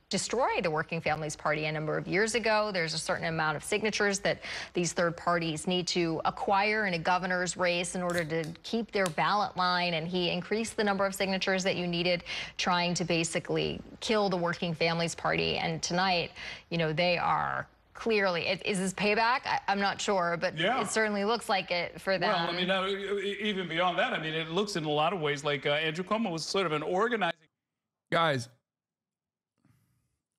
destroy the Working Families Party a number of years ago. There's a certain amount of signatures that these third parties need to acquire in a governor's race in order to keep their ballot line, and he increased the number of signatures that you needed, trying to basically kill the Working Families Party. And tonight, you know, they are clearly, is this payback? I'm not sure, but it certainly looks like it for them. Well, I mean, even beyond that, I mean, it looks in a lot of ways like Andrew Cuomo was sort of an organizing. Guys,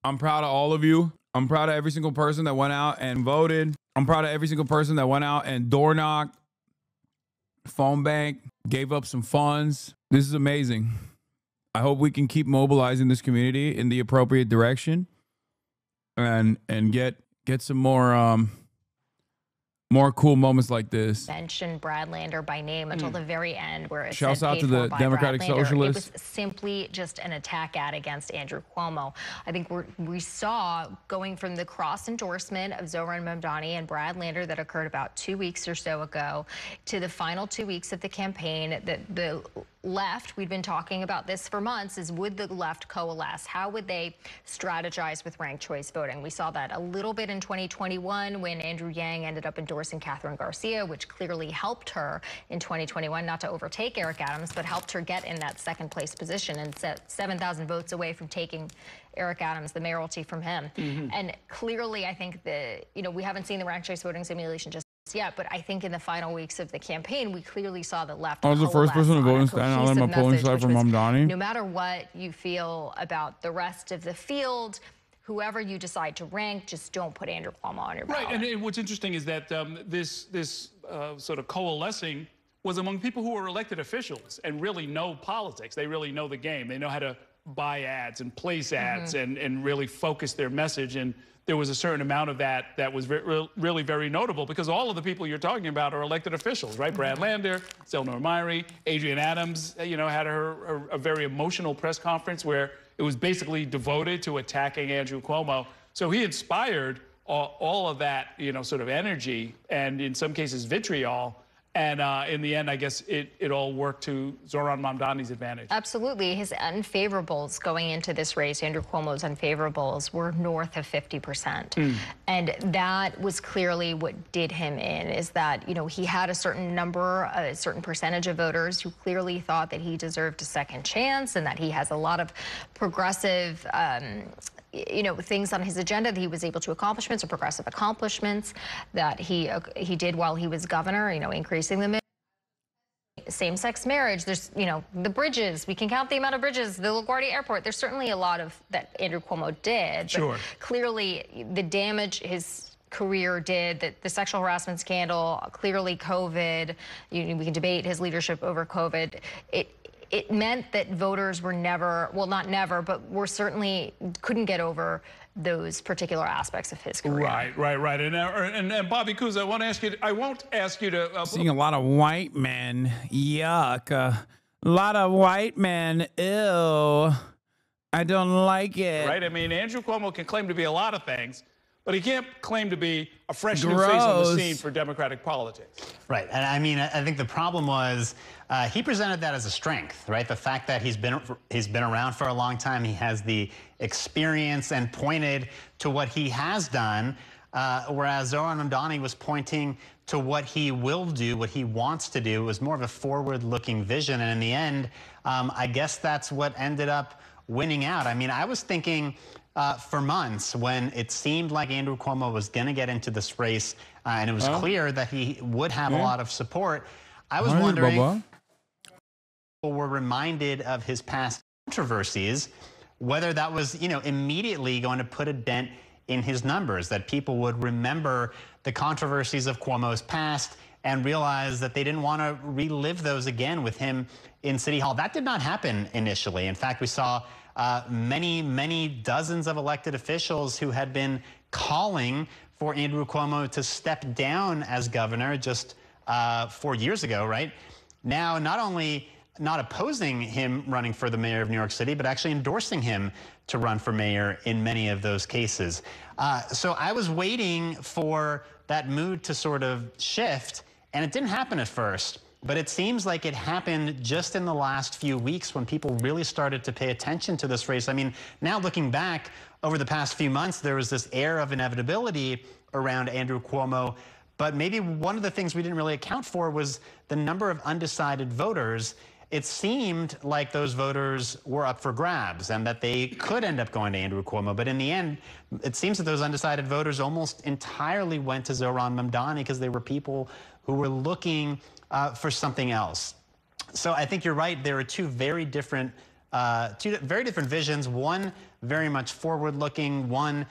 I'm proud of all of you. I'm proud of every single person that went out and voted. I'm proud of every single person that went out and door knocked, phone bank, gave up some funds. This is amazing. I hope we can keep mobilizing this community in the appropriate direction and get some more cool moments like this. Mention Brad Lander by name until the very end, where it Shouts said out paid to for the by Democratic Brad Lander. Socialists. It was simply just an attack ad against Andrew Cuomo. I think we saw going from the cross endorsement of Zohran Mamdani and Brad Lander that occurred about 2 weeks or so ago to the final 2 weeks of the campaign, that the left, we've been talking about this for months, is would the left coalesce? How would they strategize with ranked choice voting? We saw that a little bit in 2021 when Andrew Yang ended up endorsing Catherine Garcia, which clearly helped her in 2021, not to overtake Eric Adams, but helped her get in that second place position and set 7,000 votes away from taking Eric Adams, the mayoralty, from him. And clearly, I think we haven't seen the ranked choice voting simulation just yet, but I think in the final weeks of the campaign, we clearly saw the left. I was the first person to vote in Staten Island on my polling side for Mamdani. No matter what you feel about the rest of the field, whoever you decide to rank, just don't put Andrew Cuomo on your ballot. Right, and what's interesting is that this sort of coalescing was among people who were elected officials and really know politics. They really know the game. They know how to buy ads and place ads and really focus their message. And there was a certain amount of that was really very notable, because all of the people you're talking about are elected officials, right? Brad Lander, Zelnor Myrie, Adrienne Adams, had a very emotional press conference where it was basically devoted to attacking Andrew Cuomo. So he inspired all of that, sort of energy and in some cases vitriol. And in the end, I guess it all worked to Zohran Mamdani's advantage. Absolutely. His unfavorables going into this race, Andrew Cuomo's unfavorables, were north of 50%. And that was clearly what did him in, is that, he had a certain number, a certain percentage of voters who clearly thought that he deserved a second chance and that he has a lot of progressive things on his agenda that he was able to accomplishments or progressive accomplishments that he did while he was governor, increasing the same-sex marriage. There's, the bridges. We can count the amount of bridges, the LaGuardia Airport. There's certainly a lot of that Andrew Cuomo did. Sure. But clearly, the damage his career did, the sexual harassment scandal, clearly COVID, we can debate his leadership over COVID. It meant that voters were never, well, not never, but were certainly couldn't get over those particular aspects of his career. Right. And Bobby Coos, I won't ask you to. Seeing a lot of white men, yuck. A lot of white men, ew. I don't like it. Right. I mean, Andrew Cuomo can claim to be a lot of things, but he can't claim to be a fresh new face on the scene for Democratic politics. Right. And I mean, I think the problem was he presented that as a strength, right? The fact that he's been around for a long time, he has the experience and pointed to what he has done, whereas Zohran Mamdani was pointing to what he will do, what he wants to do. It was more of a forward-looking vision. And in the end, I guess that's what ended up winning out. I mean, I was thinking for months when it seemed like Andrew Cuomo was going to get into this race and it was clear that he would have a lot of support, I was wondering if people were reminded of his past controversies, whether that was, immediately going to put a dent in his numbers, that people would remember the controversies of Cuomo's past and realize that they didn't want to relive those again with him in City Hall. That did not happen initially. In fact, we saw many dozens of elected officials who had been calling for Andrew Cuomo to step down as governor just 4 years ago, right? Now, not only not opposing him running for the mayor of New York City, but actually endorsing him to run for mayor in many of those cases. So I was waiting for that mood to sort of shift, and it didn't happen at first. But it seems like it happened just in the last few weeks when people really started to pay attention to this race. I mean, now looking back over the past few months, there was this air of inevitability around Andrew Cuomo. But maybe one of the things we didn't really account for was the number of undecided voters. It seemed like those voters were up for grabs and that they could end up going to Andrew Cuomo. But in the end, it seems that those undecided voters almost entirely went to Zohran Mamdani because they were people who were looking for something else. So I think you're right. There are two very different two very different visions. One very much forward-looking, one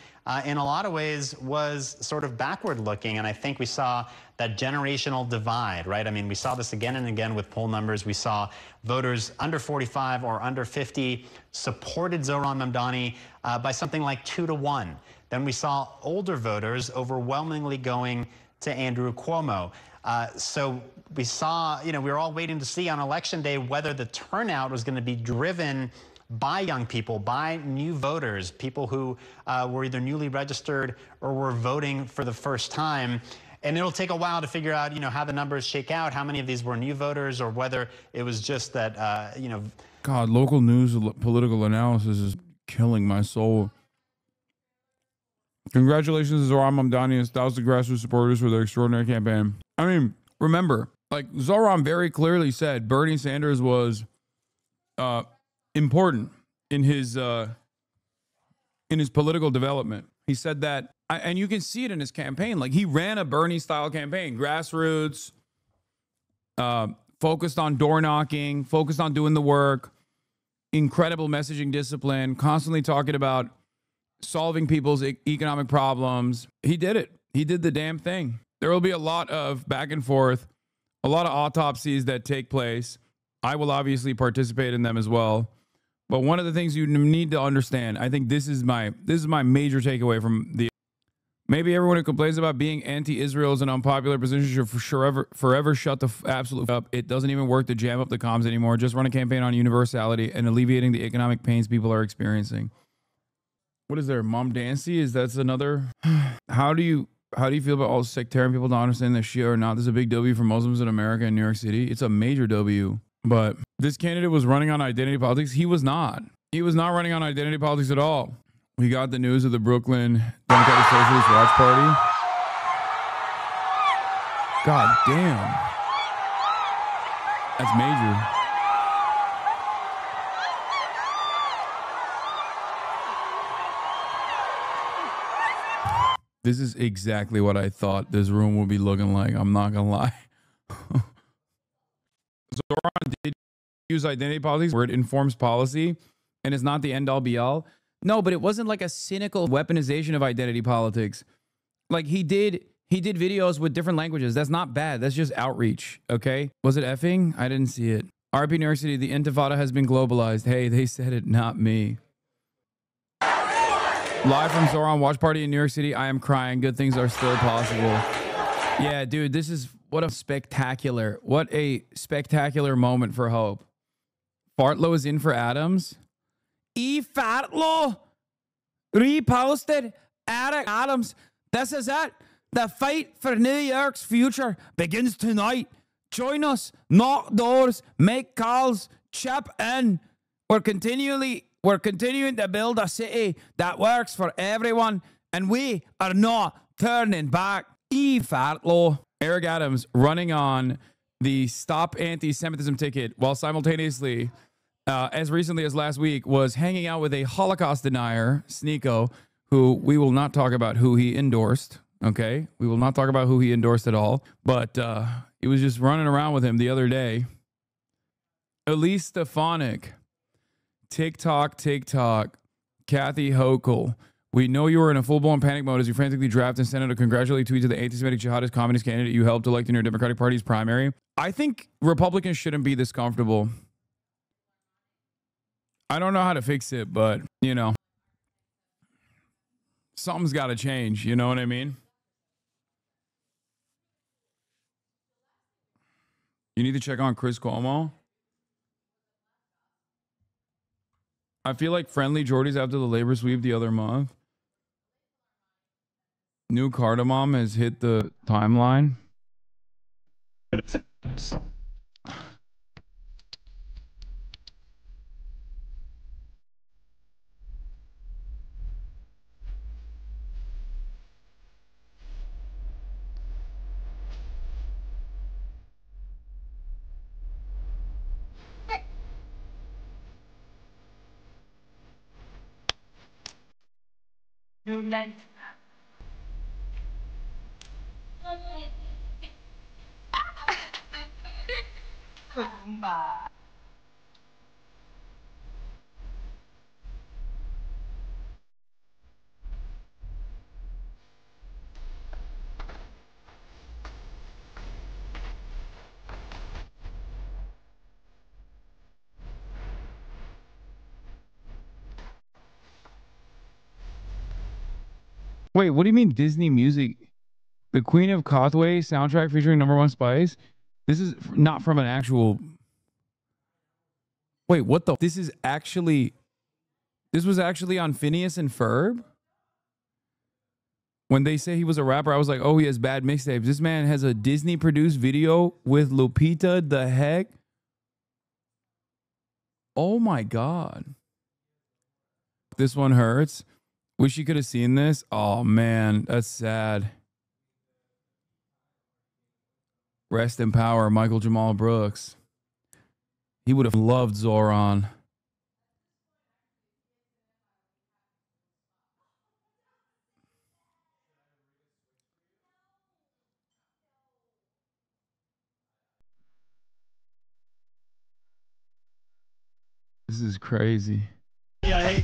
in a lot of ways was sort of backward-looking, and I think we saw that generational divide, right? I mean, we saw this again and again with poll numbers. We saw voters under 45 or under 50 supported Zohran Mamdani by something like 2 to 1. Then we saw older voters overwhelmingly going to Andrew Cuomo. So we saw, we were all waiting to see on Election Day whether the turnout was going to be driven by young people, by new voters, people who were either newly registered or were voting for the first time. And it'll take a while to figure out, how the numbers shake out, how many of these were new voters, or whether it was just that, God, local news political analysis is killing my soul. Congratulations to Zohran Mamdani and his 1,000 grassroots supporters for their extraordinary campaign. I mean, remember, like Zohran very clearly said Bernie Sanders was important in his political development. He said that, and you can see it in his campaign. Like, he ran a Bernie-style campaign, grassroots, focused on door knocking, focused on doing the work, incredible messaging discipline, constantly talking about solving people's economic problems. He did it. He did the damn thing. There will be a lot of back and forth, a lot of autopsies that take place. I will obviously participate in them as well. But one of the things you need to understand, I think this is my major takeaway from the. Maybe everyone who complains about being anti-Israel is an unpopular position should forever shut the absolute up. It doesn't even work to jam up the comms anymore. Just run a campaign on universality and alleviating the economic pains people are experiencing. What is there? Mamdani? That's another. How do you feel about all sectarian people not understanding that Shia or not? This is a big W for Muslims in America and New York City. It's a major W. But this candidate was running on identity politics. He was not. He was not running on identity politics at all. We got the news of the Brooklyn Democratic Socialist Watch Party. God damn. That's major. This is exactly what I thought this room would be looking like. I'm not going to lie. Zohran did use identity politics where it informs policy and it's not the end all be all. No, but it wasn't like a cynical weaponization of identity politics. Like he did videos with different languages. That's not bad. That's just outreach. Okay. Was it effing? I didn't see it. RP New York City, the Intifada has been globalized. Hey, they said it, not me. Live from Zohran Watch Party in New York City. I am crying. Good things are still possible. Yeah, dude, this is what a spectacular moment for hope. Fartlow is in for Adams. Fartlow reposted Eric Adams. This is it. The fight for New York's future begins tonight. Join us. Knock doors. Make calls. Chip in. We're continuing to build a city that works for everyone, and we are not turning back. Fartlow. Eric Adams running on the Stop Anti-Semitism ticket while simultaneously, as recently as last week, was hanging out with a Holocaust denier, Sneeko, who we will not talk about who he endorsed. Okay? We will not talk about who he endorsed at all. But he was just running around with him the other day. Elise Stefanik. TikTok. Kathy Hochul. We know you were in a full-blown panic mode as you frantically draft and sent out a congratulatory tweet to the anti-Semitic jihadist communist candidate you helped elect in your Democratic Party's primary. I think Republicans shouldn't be this comfortable. I don't know how to fix it, but, something's got to change. You know what I mean? You need to check on Chris Cuomo. I feel like friendly Jordies after the labor sweep the other month. New cardamom has hit the timeline. Wait, what do you mean Disney music? The Queen of Cathway soundtrack featuring #1 Spice? This is not from an actual... Wait, what the... This is actually... This was actually on Phineas and Ferb? When they say he was a rapper, I was like, oh, he has bad mixtapes. This man has a Disney-produced video with Lupita the Heck. Oh, my God. This one hurts. Wish you could have seen this. Oh, man, that's sad. Rest in power, Michael Jamal Brooks. He would have loved Zohran. This is crazy. Yeah,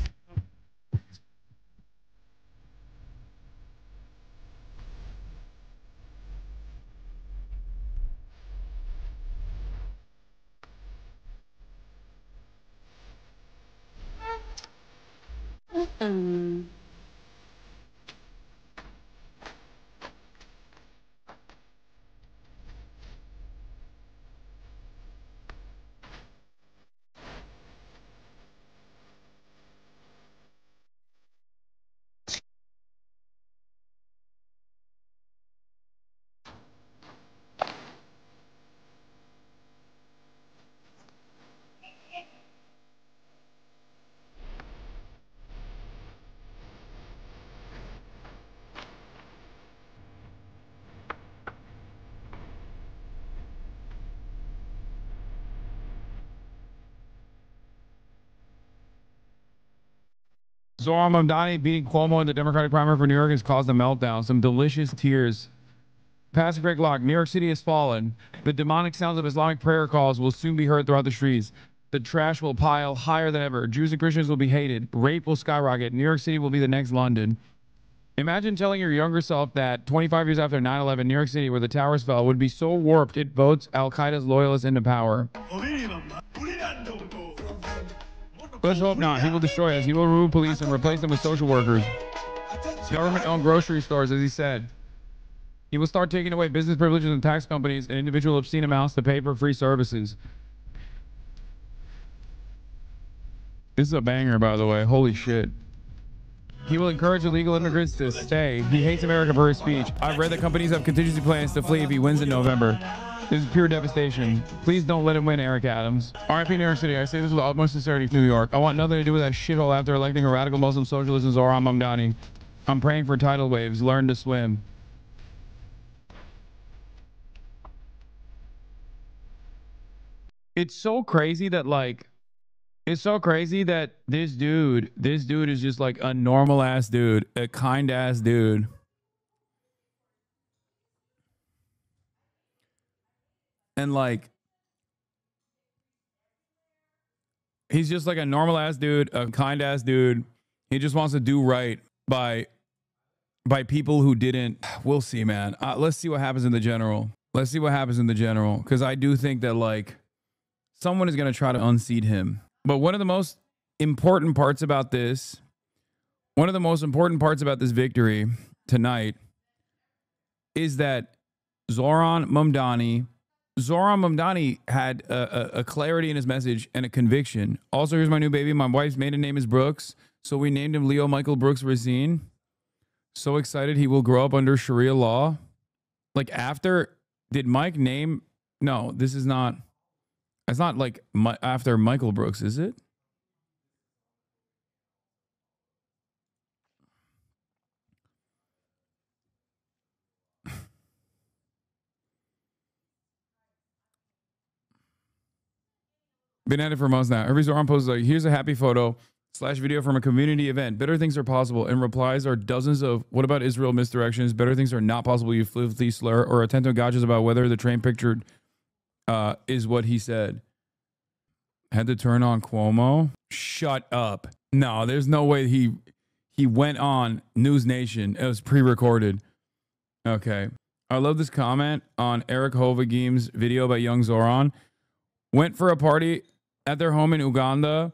Zohran Mamdani beating Cuomo in the Democratic primary for New York has caused a meltdown. Some delicious tears. Past Greg Locke, New York City has fallen. The demonic sounds of Islamic prayer calls will soon be heard throughout the streets. The trash will pile higher than ever. Jews and Christians will be hated. Rape will skyrocket. New York City will be the next London. Imagine telling your younger self that 25 years after 9/11, New York City, where the towers fell, would be so warped it votes Al-Qaeda's loyalists into power. Let's hope not. He will destroy us. He will remove police and replace them with social workers. Government-owned grocery stores, as he said. He will start taking away business privileges and tax companies and individual obscene amounts to pay for free services. This is a banger, by the way. Holy shit. He will encourage illegal immigrants to stay. He hates America for his speech. I've read that companies have contingency plans to flee if he wins in November. This is pure devastation. Please don't let him win, Eric Adams. RIP New York City. I say this with the utmost sincerity, New York. I want nothing to do with that shithole after electing a radical Muslim socialist Zohran Mamdani. I'm praying for tidal waves. Learn to swim. It's so crazy that, like, it's so crazy that this dude is just like a normal ass dude, a kind ass dude. And like, he's just like a normal ass dude, a kind ass dude. He just wants to do right by people who didn't. We'll see, man. Let's see what happens in the general. Let's see what happens in the general. Because I do think that, like, someone is going to try to unseat him. But one of the most important parts about this, victory tonight is that Zohran Mamdani had a clarity in his message and a conviction. Also, here's my new baby. My wife's maiden name is Brooks, so we named him Leo Michael Brooks Racine. So excited he will grow up under Sharia law. Like, did Mike name? No, this is not. It's not like after Michael Brooks, is it? Been at it for months now. Every Zohran post is like, here's a happy photo / video from a community event. Better things are possible. And replies are dozens of, what about Israel misdirections? Better things are not possible. You filthy slur. Or attempt to gotchas about whether the train pictured is what he said. Had to turn on Cuomo. Shut up. No, there's no way he went on News Nation. It was pre-recorded. Okay. I love this comment on Eric Hovagim's video about young Zohran. Went for a party at their home in Uganda.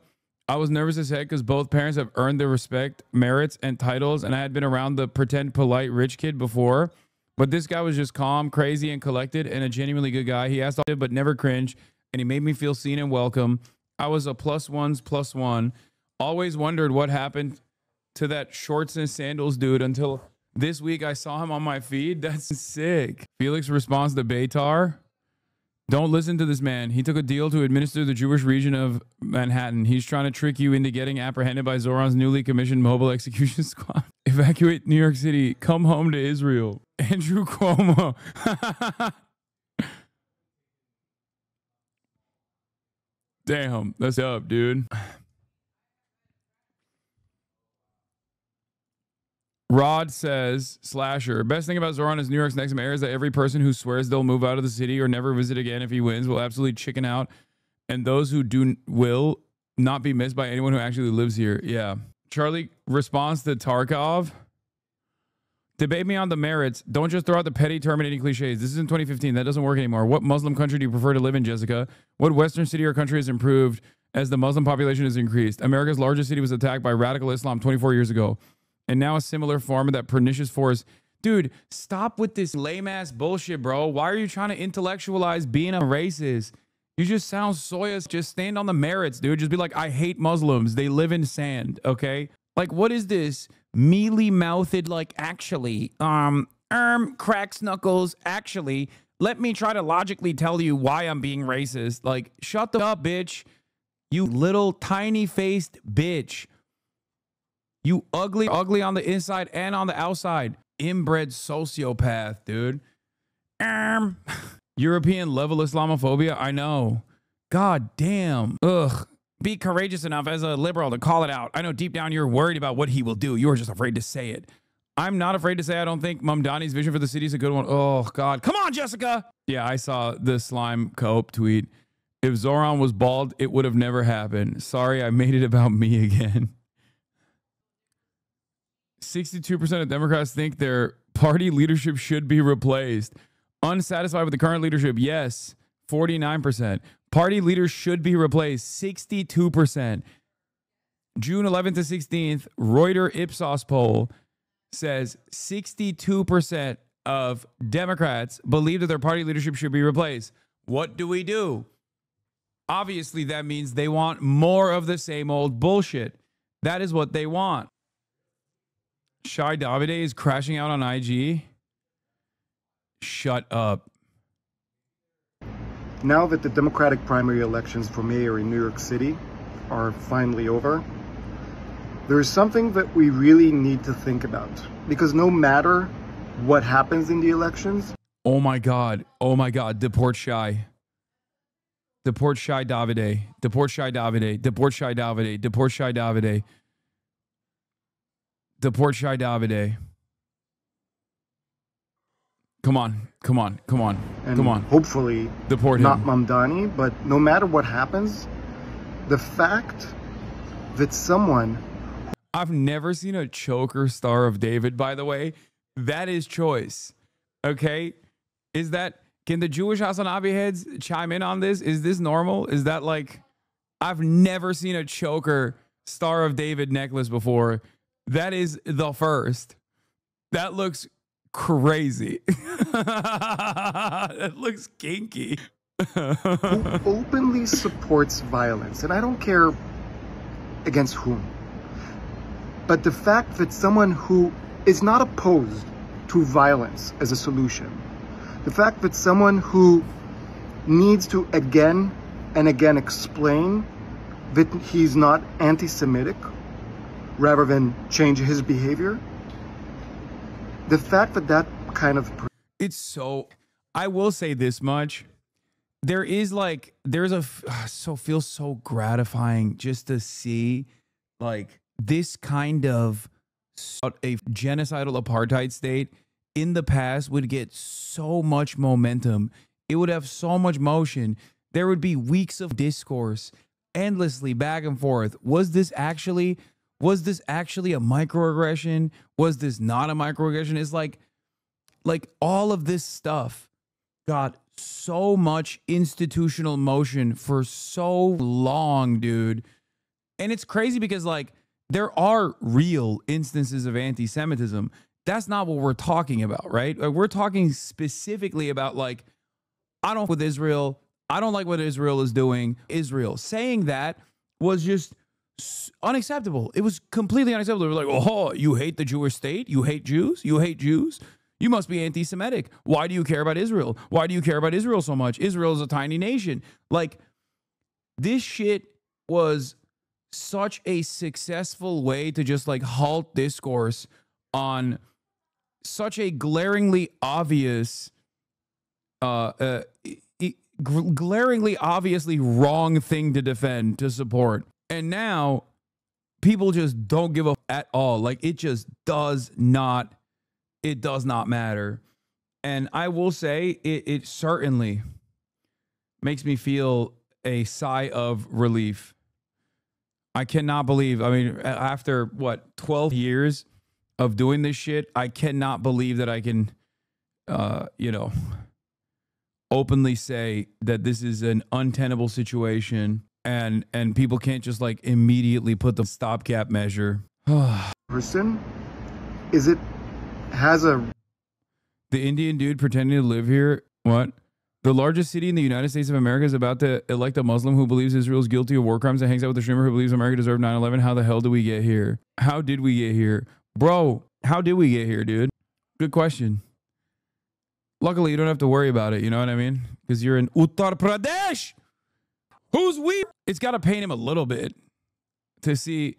I was nervous as heck because both parents have earned their respect, merits, and titles, and I had been around the pretend polite rich kid before. But this guy was just calm, crazy, and collected, and a genuinely good guy. He asked all, but never cringed, and he made me feel seen and welcome. I was a +1s+1. Always wondered what happened to that shorts and sandals dude until this week I saw him on my feed. That's sick. Felix responds to Beitar. Don't listen to this man. He took a deal to administer the Jewish region of Manhattan. He's trying to trick you into getting apprehended by Zohran's newly commissioned mobile execution squad. Evacuate New York City. Come home to Israel. Andrew Cuomo. Damn, that's up, dude. Rod says, Slasher, best thing about Zohran is New York's next mayor is that every person who swears they'll move out of the city or never visit again if he wins will absolutely chicken out. And those who do will not be missed by anyone who actually lives here. Yeah. Charlie responds to Tarkov. Debate me on the merits. Don't just throw out the petty terminating cliches. This is in 2015. That doesn't work anymore. What Muslim country do you prefer to live in, Jessica? What Western city or country has improved as the Muslim population has increased? America's largest city was attacked by radical Islam 24 years ago. And now a similar form of that pernicious force. Dude, stop with this lame-ass bullshit, bro. Why are you trying to intellectualize being a racist? You just sound soyous. Just stand on the merits, dude. Just be like, I hate Muslims. They live in sand, okay? Like, what is this? Mealy-mouthed, like, actually, cracks knuckles, actually. Let me try to logically tell you why I'm being racist. Like, shut the up, bitch. You little tiny-faced bitch. You ugly on the inside and on the outside. Inbred sociopath, dude. European level Islamophobia. I know. God damn. Ugh. Be courageous enough as a liberal to call it out. I know deep down you're worried about what he will do. You're just afraid to say it. I'm not afraid to say I don't think Mamdani's vision for the city is a good one. Oh, God. Come on, Jessica. Yeah, I saw the slime cope tweet. If Zohran was bald, it would have never happened. Sorry, I made it about me again. 62% of Democrats think their party leadership should be replaced. Unsatisfied with the current leadership, yes, 49%. Party leaders should be replaced, 62%. June 11th to 16th, Reuters Ipsos poll says 62% of Democrats believe that their party leadership should be replaced. What do? Obviously, that means they want more of the same old bullshit. That is what they want. Shai Davide is crashing out on IG. Shut up. Now that the Democratic primary elections for mayor in New York City are finally over, there is something that we really need to think about. Because no matter what happens in the elections... Oh my God. Deport Shai. Deport Shai Davide. Deport Shai Davide. Deport Shai Davide. Deport Shai Davide. Deport Shai Davide. Come on. And hopefully deport him. Not Mamdani, but no matter what happens, the fact that someone... I've never seen a choker Star of David, by the way. That is choice. Okay? Can the Jewish HasanAbi heads chime in on this? Is this normal? Is that like... I've never seen a choker Star of David necklace before. That is the first. That looks crazy. That looks kinky. Who openly supports violence, and I don't care against whom, but the fact that someone who is not opposed to violence as a solution, the fact that someone who needs to again and again explain that he's not anti-Semitic rather than change his behavior, the fact that that kind of... It's so... I will say this much. Feels so gratifying just to see like this kind of a genocidal apartheid state in the past would get so much momentum. It would have so much motion. There would be weeks of discourse endlessly back and forth. Was this actually a microaggression? Was this not a microaggression? It's like all of this stuff got so much institutional motion for so long, dude. And it's crazy because, like, there are real instances of anti-Semitism. That's not what we're talking about, right? We're talking specifically about, like, I don't with Israel. I don't like what Israel is doing. Israel saying that was just unacceptable. It was completely unacceptable. They were like, oh, you hate the Jewish state? You hate Jews? You hate Jews? You must be anti-Semitic. Why do you care about Israel? Why do you care about Israel so much? Israel is a tiny nation. Like, this shit was such a successful way to just, like, halt discourse on such a glaringly obvious, glaringly obviously wrong thing to defend, to support. And now people just don't give a at all. Like, it just does not matter. And I will say it certainly makes me feel a sigh of relief. I cannot believe, I mean, after what, 12 years of doing this shit, I cannot believe that I can, you know, openly say that this is an untenable situation, and people can't just, like, immediately put the stopgap measure. Person? Is it has a... The Indian dude pretending to live here? What? The largest city in the United States of America is about to elect a Muslim who believes Israel is guilty of war crimes and hangs out with a streamer who believes America deserved 9/11. How the hell did we get here? How did we get here? Bro, how did we get here, dude? Good question. Luckily, you don't have to worry about it, you know what I mean? Because you're in Uttar Pradesh. Who's we? It's got to pain him a little bit to see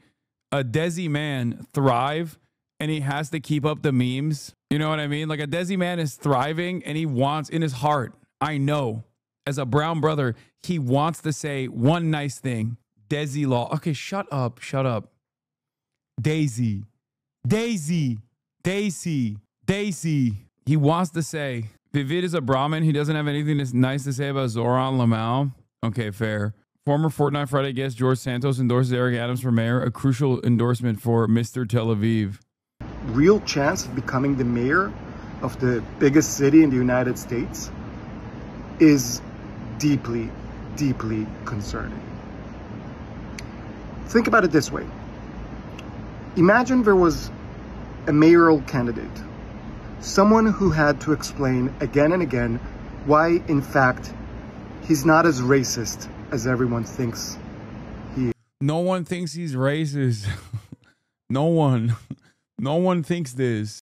a Desi man thrive, and he has to keep up the memes. You know what I mean? Like, a Desi man is thriving, and he wants, in his heart, I know, as a brown brother, he wants to say one nice thing. Desi law. Okay, shut up. Shut up. Daisy. Daisy. Daisy. Daisy. He wants to say, Vivid is a Brahmin. He doesn't have anything nice to say about Zohran Lamau. Okay, fair. Former Fortnite Friday guest George Santos endorses Eric Adams for mayor. A crucial endorsement for Mr. Tel Aviv. Real chance of becoming the mayor of the biggest city in the United States is deeply, deeply concerning. Think about it this way. Imagine there was a mayoral candidate, someone who had to explain again and again why, in fact, he's not as racist as everyone thinks he is. No one thinks he's racist. No one thinks this.